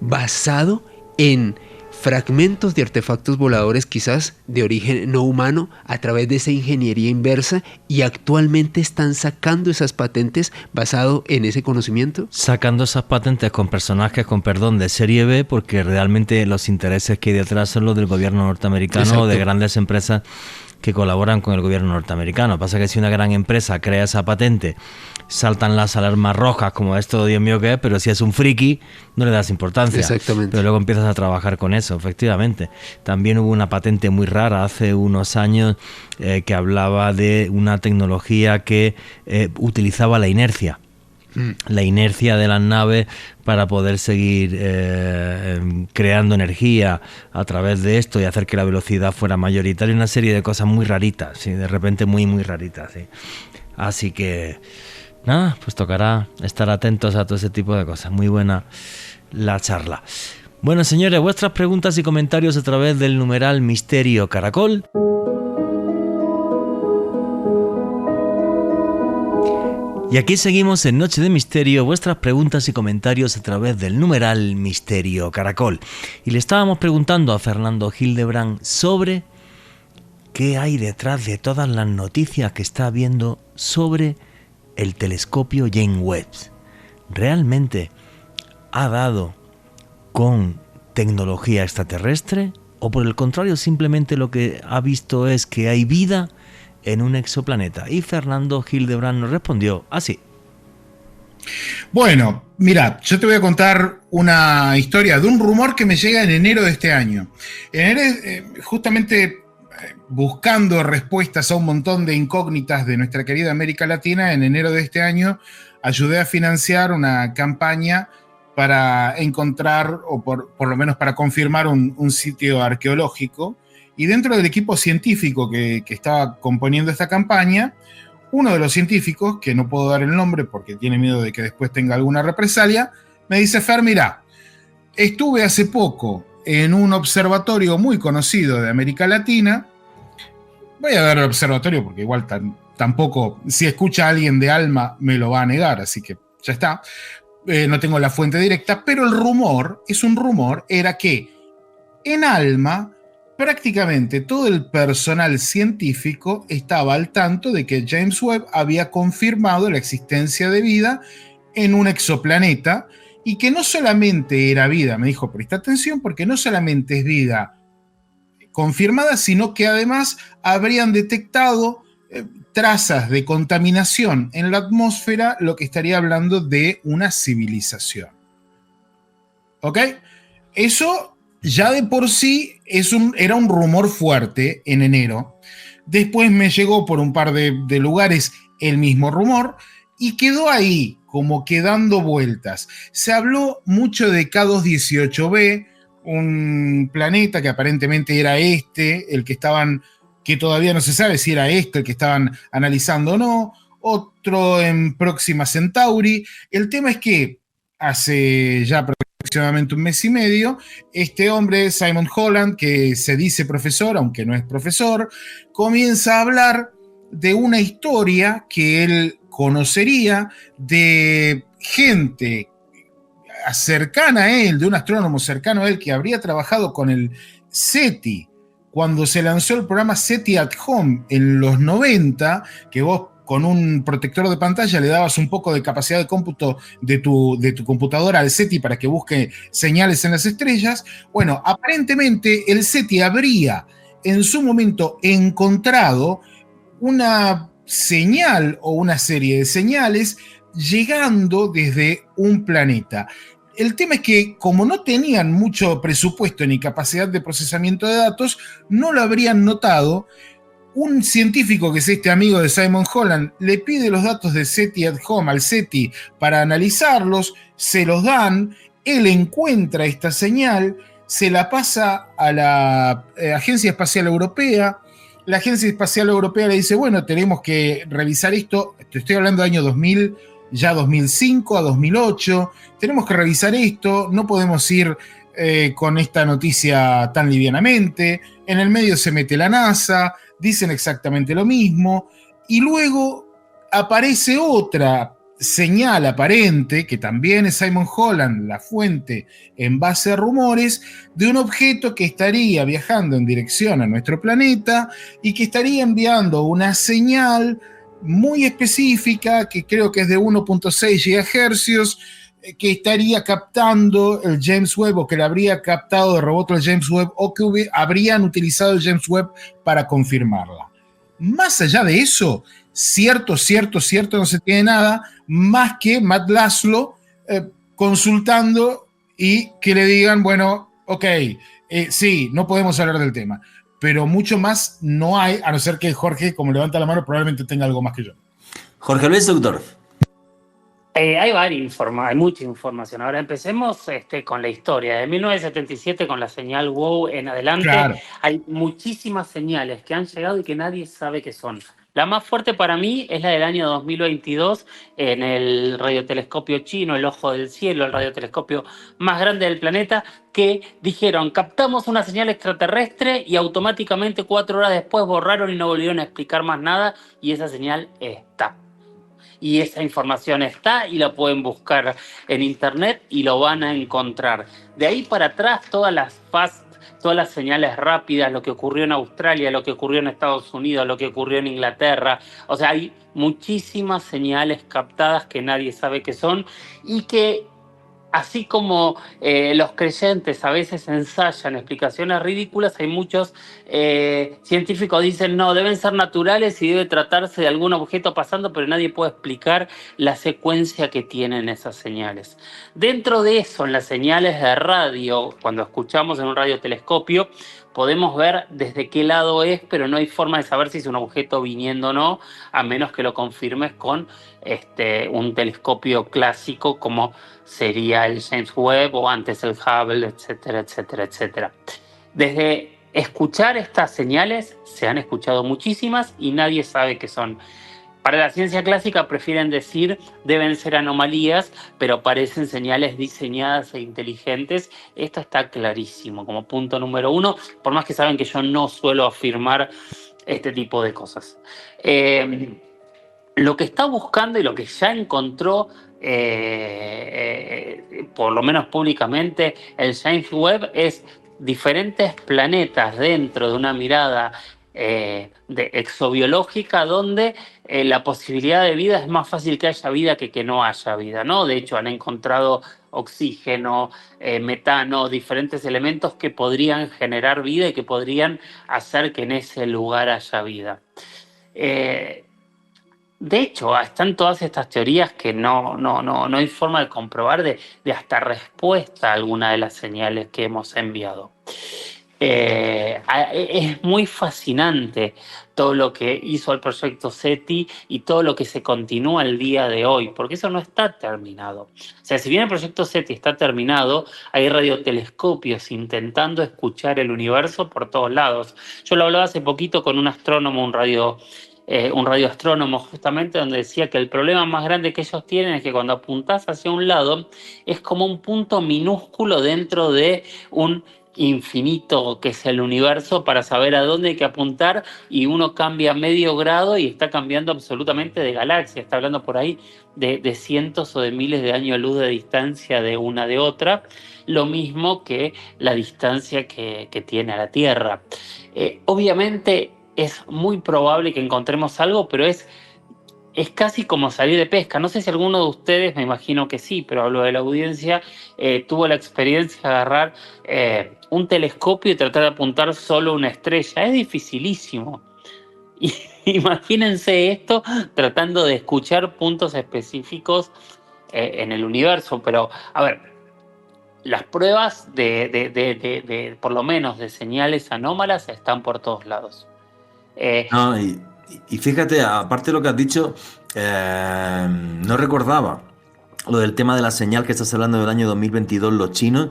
Speaker 3: basado en fragmentos de artefactos voladores quizás de origen no humano a través de esa ingeniería inversa, y actualmente están sacando esas patentes basado en ese conocimiento?
Speaker 1: Sacando esas patentes con personajes, con perdón, de serie B, porque realmente los intereses que hay detrás son los del gobierno norteamericano. Exacto. O de grandes empresas que colaboran con el gobierno norteamericano. Pasa que si una gran empresa crea esa patente, saltan las alarmas rojas como esto, Dios mío, ¿qué es? Pero si es un friki, no le das importancia.
Speaker 3: Exactamente.
Speaker 1: Pero luego empiezas a trabajar con eso, efectivamente. También hubo una patente muy rara hace unos años que hablaba de una tecnología que utilizaba la inercia. La inercia de las naves para poder seguir creando energía a través de esto y hacer que la velocidad fuera mayoritaria. Una serie de cosas muy raritas, ¿sí? De repente muy raritas, ¿sí? Así que nada, pues tocará estar atentos a todo ese tipo de cosas. Muy buena la charla. Bueno, señores, vuestras preguntas y comentarios a través del numeral Misterio Caracol. Y aquí seguimos en Noche de Misterio, vuestras preguntas y comentarios a través del numeral Misterio Caracol. Y le estábamos preguntando a Fernando Hildebrand sobre qué hay detrás de todas las noticias que está viendo sobre el telescopio James Webb. ¿Realmente ha dado con tecnología extraterrestre? ¿O por el contrario, simplemente lo que ha visto es que hay vida en un exoplaneta? Y Fernando Hildebrand nos respondió así.
Speaker 5: Bueno, mira, yo te voy a contar una historia de un rumor que me llega en enero de este año. En enero, justamente buscando respuestas a un montón de incógnitas de nuestra querida América Latina, en enero de este año ayudé a financiar una campaña para encontrar, o por lo menos para confirmar, un sitio arqueológico. Y dentro del equipo científico que estaba componiendo esta campaña, uno de los científicos, que no puedo dar el nombre porque tiene miedo de que después tenga alguna represalia, me dice: Fer, mira, estuve hace poco en un observatorio muy conocido de América Latina. Voy a dar el observatorio porque igual tampoco, si escucha a alguien de ALMA, me lo va a negar, así que ya está. No tengo la fuente directa, pero el rumor, era que en ALMA prácticamente todo el personal científico estaba al tanto de que James Webb había confirmado la existencia de vida en un exoplaneta, y que no solamente era vida, me dijo, presta atención, porque no solamente es vida confirmadas, sino que además habrían detectado trazas de contaminación en la atmósfera, lo que estaría hablando de una civilización. ¿Ok? Eso ya de por sí era un rumor fuerte en enero. Después me llegó por un par de lugares el mismo rumor y quedó ahí, como que dando vueltas. Se habló mucho de K218b, un planeta que aparentemente era el que todavía no se sabe si era el que estaban analizando o no, otro en Próxima Centauri. El tema es que hace ya aproximadamente un mes y medio, este hombre, Simon Holland, que se dice profesor, aunque no es profesor, comienza a hablar de una historia que él conocería de gente cercana a él, de un astrónomo cercano a él que habría trabajado con el SETI cuando se lanzó el programa SETI at Home en los 90, que vos con un protector de pantalla le dabas un poco de capacidad de cómputo de tu computadora al SETI para que busque señales en las estrellas. Bueno, aparentemente el SETI habría en su momento encontrado una señal o una serie de señales llegando desde un planeta. El tema es que, como no tenían mucho presupuesto ni capacidad de procesamiento de datos, no lo habrían notado. Un científico, que es este amigo de Simon Holland, le pide los datos de SETI at Home al SETI para analizarlos, se los dan, él encuentra esta señal, se la pasa a la Agencia Espacial Europea. La Agencia Espacial Europea le dice, bueno, tenemos que revisar esto, te estoy hablando de año 2000, ya 2005 a 2008, tenemos que revisar esto, no podemos ir con esta noticia tan livianamente. En el medio se mete la NASA, dicen exactamente lo mismo, y luego aparece otra señal aparente, que también es Simon Holland la fuente en base a rumores, de un objeto que estaría viajando en dirección a nuestro planeta y que estaría enviando una señal muy específica, que creo que es de 1.6 GHz, que estaría captando el James Webb, o que le habría captado de rebote el James Webb, o que habrían utilizado el James Webb para confirmarla. Más allá de eso, cierto, no se tiene nada, más que Matt Laszlo consultando y que le digan, bueno, ok, sí, no podemos hablar del tema, pero mucho más no hay, a no ser que Jorge, como levanta la mano, probablemente tenga algo más que yo.
Speaker 7: Jorge Luis, doctor.
Speaker 6: Hay mucha información. Ahora empecemos con la historia. De 1977, con la señal WOW en adelante, claro, hay muchísimas señales que han llegado y que nadie sabe qué son. La más fuerte para mí es la del año 2022 en el radiotelescopio chino, el Ojo del Cielo, el radiotelescopio más grande del planeta, que dijeron, captamos una señal extraterrestre, y automáticamente 4 horas después borraron y no volvieron a explicar más nada, y esa señal está. Y esa información está y la pueden buscar en internet y lo van a encontrar. De ahí para atrás, todas las señales rápidas, lo que ocurrió en Australia, lo que ocurrió en Estados Unidos, lo que ocurrió en Inglaterra. O sea, hay muchísimas señales captadas que nadie sabe qué son, y que, así como los creyentes a veces ensayan explicaciones ridículas, hay muchos científicos que dicen no, deben ser naturales y debe tratarse de algún objeto pasando, pero nadie puede explicar la secuencia que tienen esas señales. Dentro de eso, en las señales de radio, cuando escuchamos en un radiotelescopio, podemos ver desde qué lado es, pero no hay forma de saber si es un objeto viniendo o no, a menos que lo confirmes con un telescopio clásico como sería el James Webb o antes el Hubble, etcétera, etcétera, etcétera. Desde escuchar estas señales se han escuchado muchísimas y nadie sabe qué son. Para la ciencia clásica prefieren decir deben ser anomalías, pero parecen señales diseñadas e inteligentes. Esto está clarísimo como punto número 1, por más que saben que yo no suelo afirmar este tipo de cosas. Lo que está buscando y lo que ya encontró, por lo menos públicamente, el James Webb es diferentes planetas dentro de una mirada exobiológica, donde la posibilidad de vida es más fácil que haya vida que no haya vida, ¿no? De hecho, han encontrado oxígeno, metano, diferentes elementos que podrían generar vida y que podrían hacer que en ese lugar haya vida. De hecho, están todas estas teorías que no hay forma de comprobar de hasta respuesta a alguna de las señales que hemos enviado. Es muy fascinante todo lo que hizo el proyecto SETI y todo lo que se continúa el día de hoy, porque eso no está terminado. O sea, si bien el proyecto SETI está terminado, hay radiotelescopios intentando escuchar el universo por todos lados. Yo lo hablaba hace poquito con un astrónomo, un radioastrónomo justamente, donde decía que el problema más grande que ellos tienen es que cuando apuntás hacia un lado es como un punto minúsculo dentro de un infinito que es el universo, para saber a dónde hay que apuntar, y uno cambia medio grado y está cambiando absolutamente de galaxia. Está hablando por ahí de cientos o de miles de años luz de distancia de una de otra, lo mismo que la distancia que tiene a la Tierra. Obviamente es muy probable que encontremos algo, pero es casi como salir de pesca. No sé si alguno de ustedes, me imagino que sí, pero hablo de la audiencia, tuvo la experiencia de agarrar un telescopio y tratar de apuntar solo una estrella. Es dificilísimo. Y imagínense esto tratando de escuchar puntos específicos en el universo. Pero, a ver, las pruebas de por lo menos de señales anómalas están por todos lados.
Speaker 7: No, y fíjate, aparte de lo que has dicho, no recordaba lo del tema de la señal que estás hablando del año 2022 los chinos,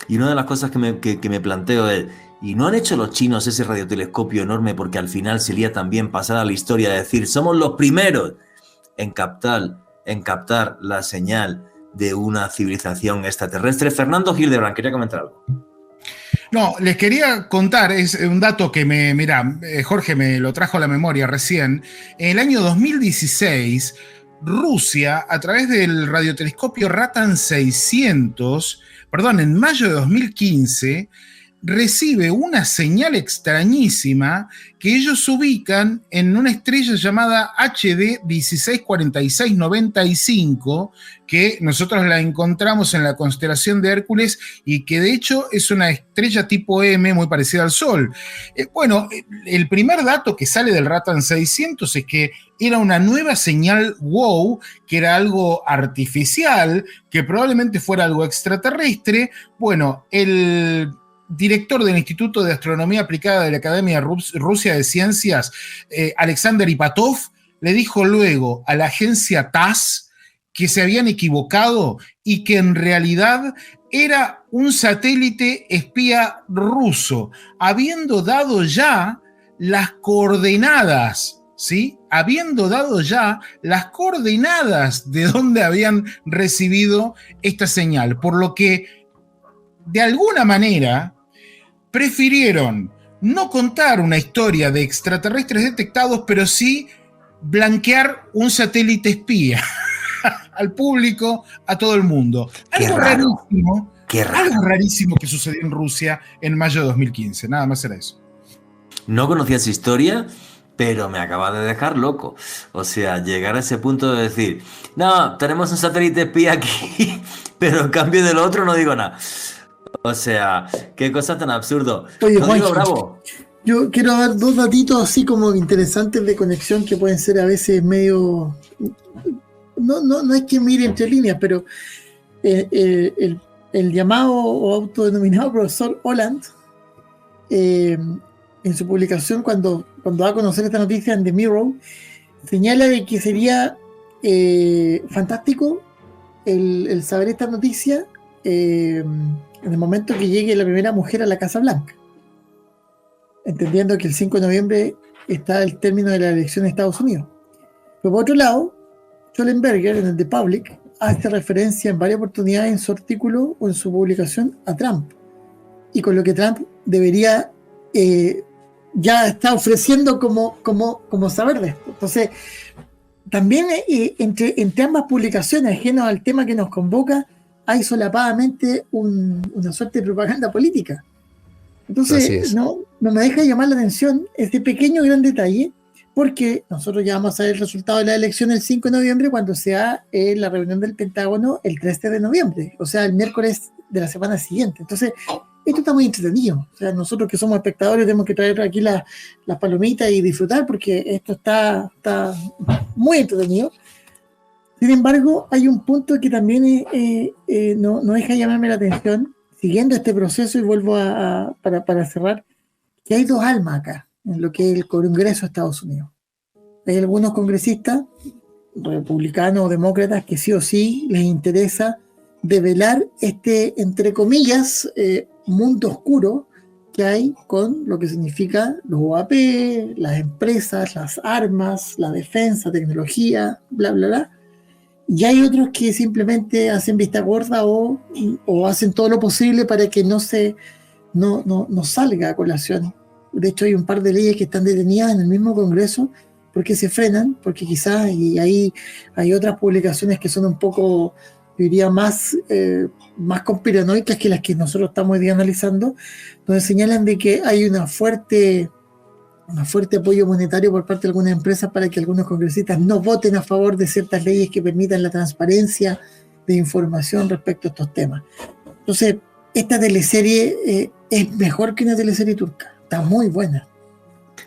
Speaker 7: y una de las cosas que me planteo es, ¿y no han hecho los chinos ese radiotelescopio enorme porque al final sería también pasar a la historia de decir, somos los primeros en captar la señal de una civilización extraterrestre? Fernando Hildebrand quería comentar algo.
Speaker 5: No, les quería contar, es un dato que Jorge me lo trajo a la memoria recién. En el año 2016, Rusia, a través del radiotelescopio Ratan 600, en mayo de 2015, recibe una señal extrañísima que ellos ubican en una estrella llamada HD 164695, que nosotros la encontramos en la constelación de Hércules y que de hecho es una estrella tipo M muy parecida al Sol. El primer dato que sale del Ratan 600 es que era una nueva señal WOW, que era algo artificial, que probablemente fuera algo extraterrestre. El director del Instituto de Astronomía Aplicada de la Academia Rusia de Ciencias, Alexander Ipatov, le dijo luego a la agencia TASS que se habían equivocado y que en realidad era un satélite espía ruso, habiendo dado ya las coordenadas, ¿sí? Habiendo dado ya las coordenadas de donde habían recibido esta señal, por lo que de alguna manera prefirieron no contar una historia de extraterrestres detectados, pero sí blanquear un satélite espía al público, a todo el mundo. Algo rarísimo que sucedió en Rusia en mayo de 2015. Nada más era eso.
Speaker 7: No conocía esa historia, pero me acaba de dejar loco. O sea, llegar a ese punto de decir, no, tenemos un satélite espía aquí, pero en cambio del otro no digo nada. O sea, qué cosa tan absurdo.
Speaker 4: Oye,
Speaker 7: Juanjo, bravo.
Speaker 4: Yo quiero dar dos datitos así como interesantes de conexión que pueden ser a veces medio... No es que mire entre líneas, pero el llamado o autodenominado profesor Holland, en su publicación cuando da a conocer esta noticia en The Mirror, señala de que sería fantástico el saber esta noticia en el momento que llegue la primera mujer a la Casa Blanca, entendiendo que el 5 de noviembre está el término de la elección de Estados Unidos. Pero por otro lado, Schollenberger en el The Public hace referencia en varias oportunidades en su artículo o en su publicación a Trump, y con lo que Trump debería ya está ofreciendo como saber de esto. Entonces, también entre ambas publicaciones, ajenas al tema que nos convoca, hay solapadamente una suerte de propaganda política. Entonces, no me deja llamar la atención este pequeño gran detalle, porque nosotros ya vamos a ver el resultado de la elección el 5 de noviembre cuando sea la reunión del Pentágono el 13 de noviembre, o sea, el miércoles de la semana siguiente. Entonces, esto está muy entretenido. O sea, nosotros que somos espectadores tenemos que traer aquí las palomitas y disfrutar porque esto está muy entretenido. Sin embargo, hay un punto que también no deja de llamarme la atención, siguiendo este proceso, y vuelvo para cerrar, que hay dos almas acá, en lo que es el Congreso de Estados Unidos. Hay algunos congresistas, republicanos o demócratas, que sí o sí les interesa develar este, entre comillas, mundo oscuro que hay con lo que significa los OAP, las empresas, las armas, la defensa, tecnología, bla, bla, bla. Y hay otros que simplemente hacen vista gorda o hacen todo lo posible para que no salga a colación. De hecho, hay un par de leyes que están detenidas en el mismo Congreso porque se frenan, porque quizás, y ahí hay otras publicaciones que son un poco, yo diría, más conspiranoicas que las que nosotros estamos hoy día analizando, donde señalan de que hay un fuerte apoyo monetario por parte de algunas empresas para que algunos congresistas no voten a favor de ciertas leyes que permitan la transparencia de información respecto a estos temas. Entonces, esta teleserie es mejor que una teleserie turca. Está muy buena.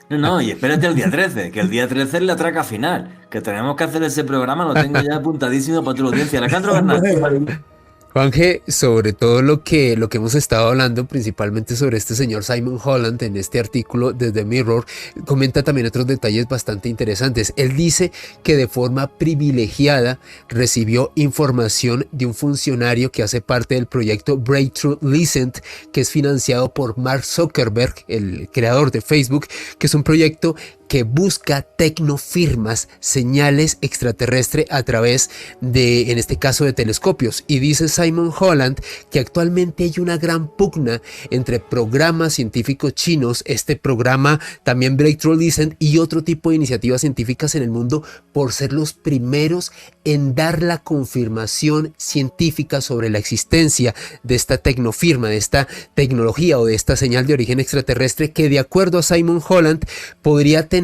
Speaker 7: No, y espérate el día 13, que el día 13 es la traca final, que tenemos que hacer ese programa, lo tengo ya apuntadísimo para tu audiencia. Alejandro Bernal.
Speaker 3: Juanje, sobre todo lo que hemos estado hablando, principalmente sobre este señor Simon Holland en este artículo de The Mirror, comenta también otros detalles bastante interesantes. Él dice que de forma privilegiada recibió información de un funcionario que hace parte del proyecto Breakthrough Listen, que es financiado por Mark Zuckerberg, el creador de Facebook, que es un proyecto que busca tecnofirmas, señales extraterrestres a través de, en este caso, de telescopios. Y dice Simon Holland que actualmente hay una gran pugna entre programas científicos chinos, este programa también Breakthrough Listen y otro tipo de iniciativas científicas en el mundo por ser los primeros en dar la confirmación científica sobre la existencia de esta tecnofirma, de esta tecnología o de esta señal de origen extraterrestre que, de acuerdo a Simon Holland, podría tener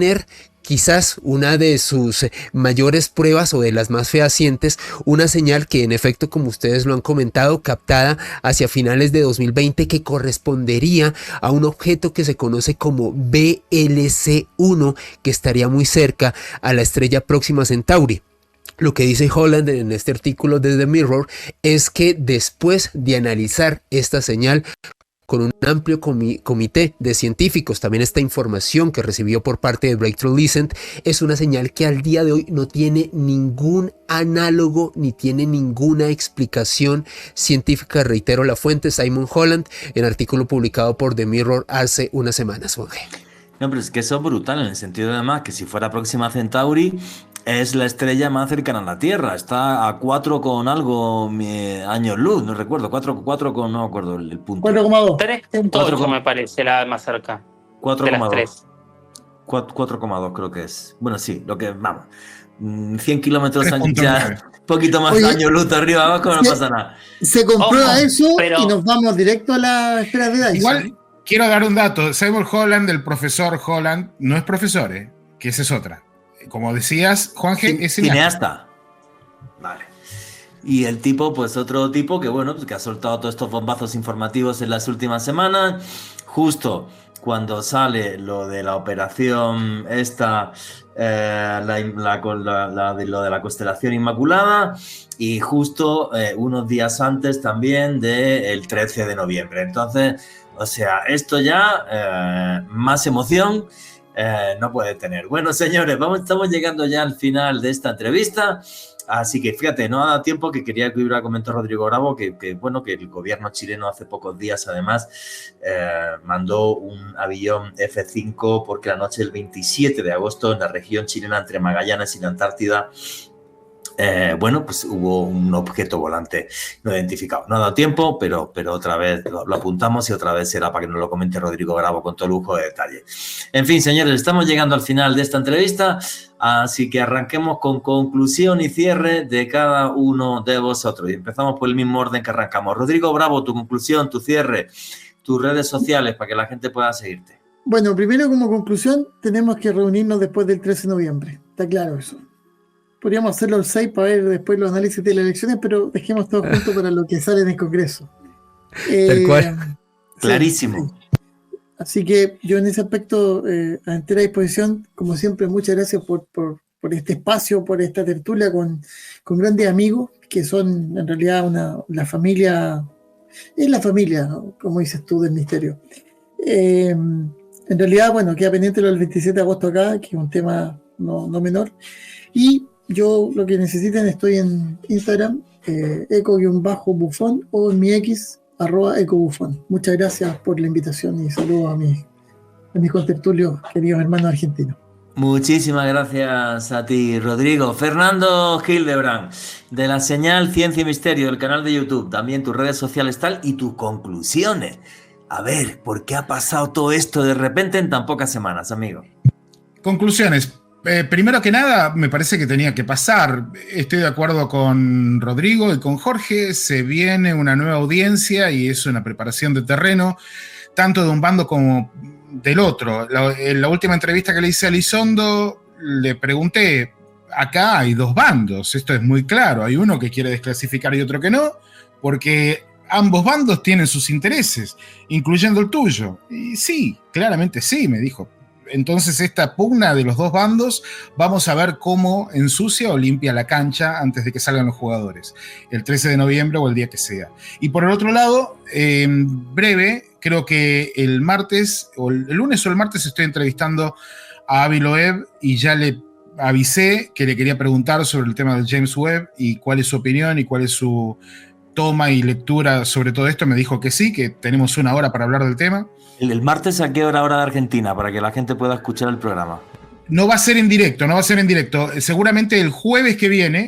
Speaker 3: quizás una de sus mayores pruebas o de las más fehacientes, una señal que en efecto, como ustedes lo han comentado, captada hacia finales de 2020, que correspondería a un objeto que se conoce como BLC-1, que estaría muy cerca a la estrella Próxima Centauri. Lo que dice Holland en este artículo de The Mirror es que después de analizar esta señal con un amplio comité de científicos, también esta información que recibió por parte de Breakthrough Listen es una señal que al día de hoy no tiene ningún análogo ni tiene ninguna explicación científica. Reitero la fuente, Simon Holland, en artículo publicado por The Mirror hace unas semanas.
Speaker 7: No, pero es que eso es brutal en el sentido de además que si fuera Próxima Centauri es la estrella más cercana a la Tierra, está a 4 con algo años luz, no recuerdo, 4 con, no me acuerdo el punto.
Speaker 4: 4,2.
Speaker 6: 3.8 me parece la más cerca.
Speaker 7: 4,2. 4,2 creo que es. Bueno, sí, lo que, vamos, 100 kilómetros ya, un poquito más años luz arriba abajo, no pasa nada.
Speaker 4: Se comprueba eso y nos vamos directo a la esfera de Dyson.
Speaker 5: Igual, quiero dar un dato, Simon Holland, el profesor Holland, no es profesor, que esa es otra. Como decías, Juanje, es
Speaker 7: cineasta. Vale. Y el tipo, pues otro tipo que, bueno, pues que ha soltado todos estos bombazos informativos en las últimas semanas, justo cuando sale lo de la operación esta, lo de la constelación Inmaculada, y justo unos días antes también del 13 de noviembre. Entonces, o sea, esto ya, más emoción no puede tener. Bueno, señores, estamos llegando ya al final de esta entrevista, así que fíjate, no ha dado tiempo, que quería que hubiera comentado Rodrigo Bravo que bueno, que el gobierno chileno hace pocos días además mandó un avión F-5 porque la noche del 27 de agosto en la región chilena entre Magallanes y la Antártida bueno, pues hubo un objeto volante no identificado. No ha dado tiempo, pero otra vez lo apuntamos y otra vez será para que nos lo comente Rodrigo Bravo con todo lujo de detalle. En fin, señores, estamos llegando al final de esta entrevista, así que arranquemos con conclusión y cierre de cada uno de vosotros. Y empezamos por el mismo orden que arrancamos. Rodrigo Bravo, tu conclusión, tu cierre, tus redes sociales para que la gente pueda seguirte.
Speaker 4: Bueno, primero como conclusión, tenemos que reunirnos después del 13 de noviembre. Está claro eso. Podríamos hacerlo el 6 para ver después los análisis de las elecciones, pero dejemos todo junto para lo que sale en el Congreso.
Speaker 1: Tal cual.
Speaker 4: Sí,
Speaker 7: Clarísimo.
Speaker 4: sí. Así que yo en ese aspecto, a entera disposición, como siempre, muchas gracias por este espacio, por esta tertulia con grandes amigos que son en realidad la familia, es la familia, ¿no? Como dices tú, del misterio. En realidad, bueno, queda pendiente lo del 27 de agosto acá, que es un tema no menor. Y yo, lo que necesiten, estoy en Instagram, eco-bufón, o en mi X, @ecobufón. Muchas gracias por la invitación y saludos a mis contertulios, queridos hermanos argentinos.
Speaker 7: Muchísimas gracias a ti, Rodrigo. Fernando Hildebrand, de la señal Ciencia y Misterio, del canal de YouTube, también tus redes sociales tal, y tus conclusiones. A ver, ¿por qué ha pasado todo esto de repente en tan pocas semanas, amigo?
Speaker 5: Conclusiones. Primero que nada, me parece que tenía que pasar. Estoy de acuerdo con Rodrigo y con Jorge. Se viene una nueva audiencia y es una preparación de terreno, tanto de un bando como del otro. En la última entrevista que le hice a Elizondo, le pregunté, acá hay dos bandos, esto es muy claro. Hay uno que quiere desclasificar y otro que no, porque ambos bandos tienen sus intereses, incluyendo el tuyo. Y sí, claramente sí, me dijo. Entonces esta pugna de los dos bandos, vamos a ver cómo ensucia o limpia la cancha antes de que salgan los jugadores, el 13 de noviembre o el día que sea. Y por el otro lado, en breve, creo que el martes, o el lunes o el martes, estoy entrevistando a Avi Loeb y ya le avisé que le quería preguntar sobre el tema del James Webb y cuál es su opinión y cuál es su toma y lectura sobre todo esto. Me dijo que sí, que tenemos 1 hora para hablar del tema.
Speaker 7: ¿El martes a qué hora de Argentina? Para que la gente pueda escuchar el programa.
Speaker 5: No va a ser en directo, no va a ser en directo. Seguramente el jueves que viene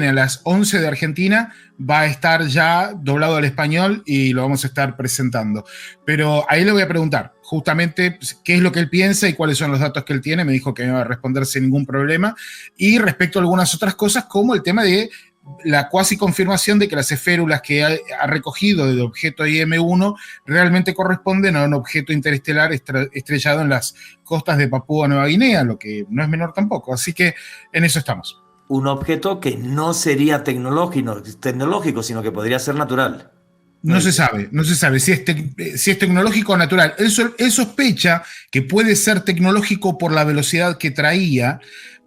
Speaker 5: a las 11 de Argentina, va a estar ya doblado al español y lo vamos a estar presentando. Pero ahí le voy a preguntar justamente qué es lo que él piensa y cuáles son los datos que él tiene. Me dijo que me iba a responder sin ningún problema. Y respecto a algunas otras cosas, como el tema de la cuasi confirmación de que las esférulas que ha recogido del objeto IM-1 realmente corresponden a un objeto interestelar estrellado en las costas de Papúa Nueva Guinea, lo que no es menor tampoco. Así que en eso estamos.
Speaker 7: Un objeto que no sería tecnológico, sino que podría ser natural.
Speaker 5: No se sabe si es tecnológico o natural. Él sospecha que puede ser tecnológico por la velocidad que traía,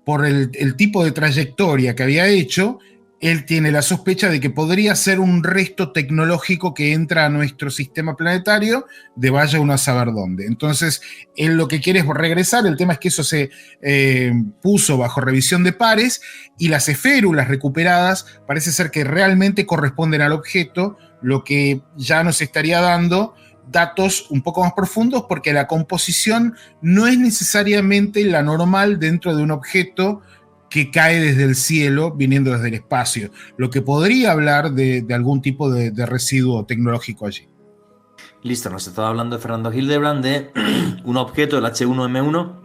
Speaker 5: por el tipo de trayectoria que había hecho. Él tiene la sospecha de que podría ser un resto tecnológico que entra a nuestro sistema planetario de vaya uno a saber dónde. Entonces, él lo que quiere es regresar. El tema es que eso se puso bajo revisión de pares y las esférulas recuperadas parece ser que realmente corresponden al objeto, lo que ya nos estaría dando datos un poco más profundos, porque la composición no es necesariamente la normal dentro de un objeto que cae desde el cielo, viniendo desde el espacio, lo que podría hablar de algún tipo de residuo tecnológico allí.
Speaker 7: Listo, nos estaba hablando de Fernando Hildebrand de un objeto, el H1M1,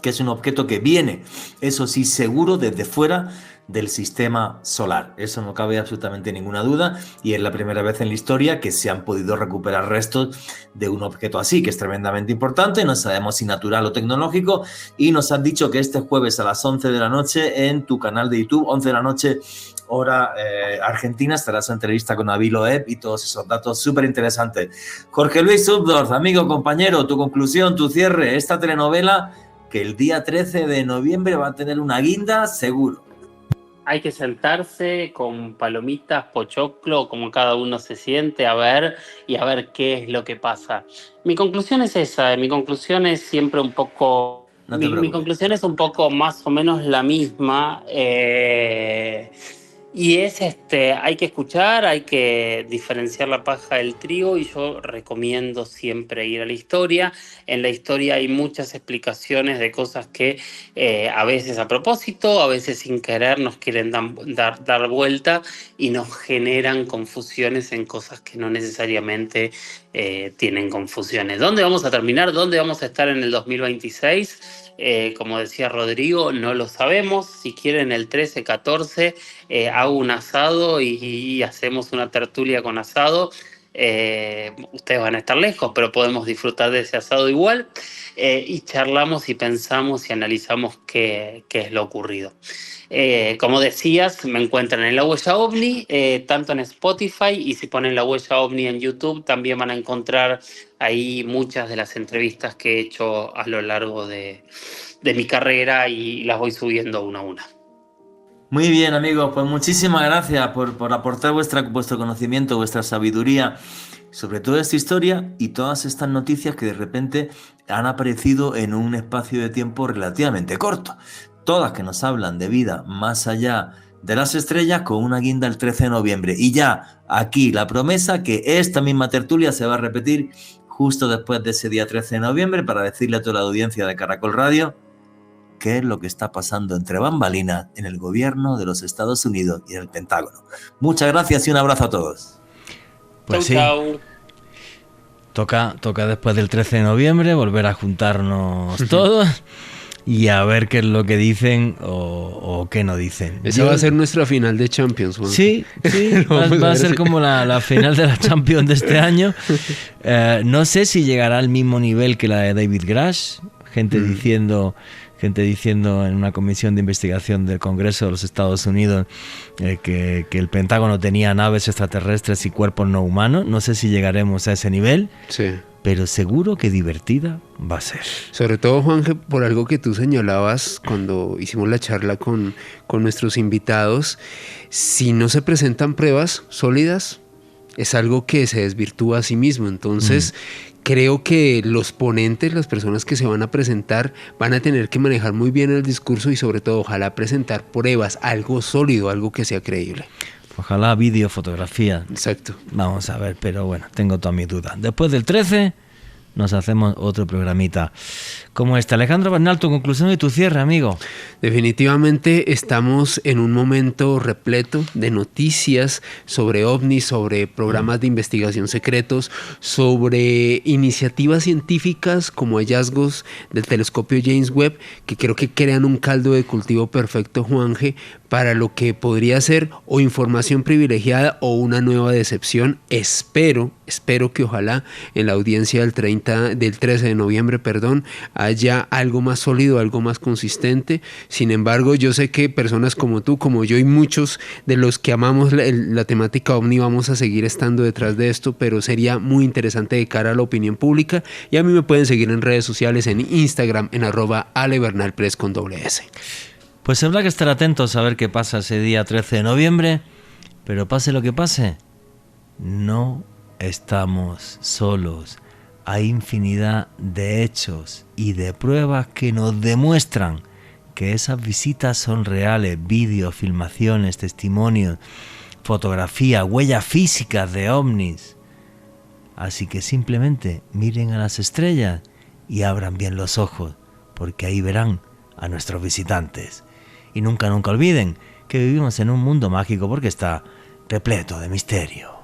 Speaker 7: que es un objeto que viene, eso sí, seguro desde fuera del sistema solar. Eso no cabe absolutamente ninguna duda, y es la primera vez en la historia que se han podido recuperar restos de un objeto así, que es tremendamente importante. No sabemos si natural o tecnológico, y nos han dicho que este jueves a las 11 de la noche en tu canal de YouTube, 11 de la noche hora argentina, estará esa entrevista con Avi Loeb y todos esos datos súper interesantes. Jorge Luis Subdorf, amigo, compañero, tu conclusión, tu cierre, esta telenovela que el día 13 de noviembre va a tener una guinda seguro.
Speaker 6: Hay que sentarse con palomitas, pochoclo, como cada uno se siente, a ver qué es lo que pasa. Mi conclusión es esa, mi conclusión es siempre un poco... Mi conclusión es un poco más o menos la misma, y es hay que escuchar, hay que diferenciar la paja del trigo, y yo recomiendo siempre ir a la historia. En la historia hay muchas explicaciones de cosas que a veces a propósito, a veces sin querer nos quieren dar vuelta y nos generan confusiones en cosas que no necesariamente tienen confusiones. ¿Dónde vamos a terminar? ¿Dónde vamos a estar en el 2026? Como decía Rodrigo, no lo sabemos. Si quieren el 13, 14, hago un asado y hacemos una tertulia con asado. Ustedes van a estar lejos, pero podemos disfrutar de ese asado igual, y charlamos y pensamos y analizamos qué es lo ocurrido. Como decías, me encuentran en La Huella OVNI, tanto en Spotify, y si ponen La Huella OVNI en YouTube también van a encontrar ahí muchas de las entrevistas que he hecho a lo largo de mi carrera, y las voy subiendo una a una.
Speaker 7: Muy bien, amigos, pues muchísimas gracias por aportar vuestro conocimiento, vuestra sabiduría sobre toda esta historia y todas estas noticias que de repente han aparecido en un espacio de tiempo relativamente corto. Todas que nos hablan de vida más allá de las estrellas, con una guinda el 13 de noviembre. Y ya aquí la promesa que esta misma tertulia se va a repetir justo después de ese día 13 de noviembre para decirle a toda la audiencia de Caracol Radio qué es lo que está pasando entre bambalinas en el gobierno de los Estados Unidos y en el Pentágono. Muchas gracias y un abrazo a todos.
Speaker 1: Pues
Speaker 6: Chau.
Speaker 1: Toca después del 13 de noviembre volver a juntarnos todos y a ver qué es lo que dicen o qué no dicen.
Speaker 3: Esa va a ser nuestra final de Champions, Juan.
Speaker 1: Sí, va a ser como la final de la Champions de este año. No sé si llegará al mismo nivel que la de David Grush. Gente diciendo en una comisión de investigación del Congreso de los Estados Unidos que el Pentágono tenía naves extraterrestres y cuerpos no humanos. No sé si llegaremos a ese nivel,
Speaker 3: Sí.
Speaker 1: pero seguro que divertida va a ser.
Speaker 3: Sobre todo, Juanje, por algo que tú señalabas cuando hicimos la charla con nuestros invitados, si no se presentan pruebas sólidas, es algo que se desvirtúa a sí mismo. Entonces, creo que los ponentes, las personas que se van a presentar, van a tener que manejar muy bien el discurso y sobre todo, ojalá presentar pruebas, algo sólido, algo que sea creíble.
Speaker 1: Ojalá vídeo, fotografía.
Speaker 3: Exacto.
Speaker 1: Vamos a ver, pero bueno, tengo todas mis dudas. Después del 13 nos hacemos otro programita como este. Alejandro Bernal, tu conclusión y tu cierre, amigo.
Speaker 3: Definitivamente estamos en un momento repleto de noticias sobre ovnis, sobre programas de investigación secretos, sobre iniciativas científicas como hallazgos del telescopio James Webb, que creo que crean un caldo de cultivo perfecto, Juanje, para lo que podría ser o información privilegiada o una nueva decepción. Espero que ojalá en la audiencia del 13 de noviembre, haya algo más sólido, algo más consistente. Sin embargo, yo sé que personas como tú, como yo y muchos de los que amamos la temática OVNI vamos a seguir estando detrás de esto, pero sería muy interesante de cara a la opinión pública. Y a mí me pueden seguir en redes sociales, en Instagram, en @alebernalpress con @S.
Speaker 1: Pues habrá que estar atentos a ver qué pasa ese día 13 de noviembre, pero pase lo que pase, no estamos solos. Hay infinidad de hechos y de pruebas que nos demuestran que esas visitas son reales: vídeos, filmaciones, testimonios, fotografías, huellas físicas de ovnis. Así que simplemente miren a las estrellas y abran bien los ojos, porque ahí verán a nuestros visitantes. Y nunca olviden que vivimos en un mundo mágico porque está repleto de misterio.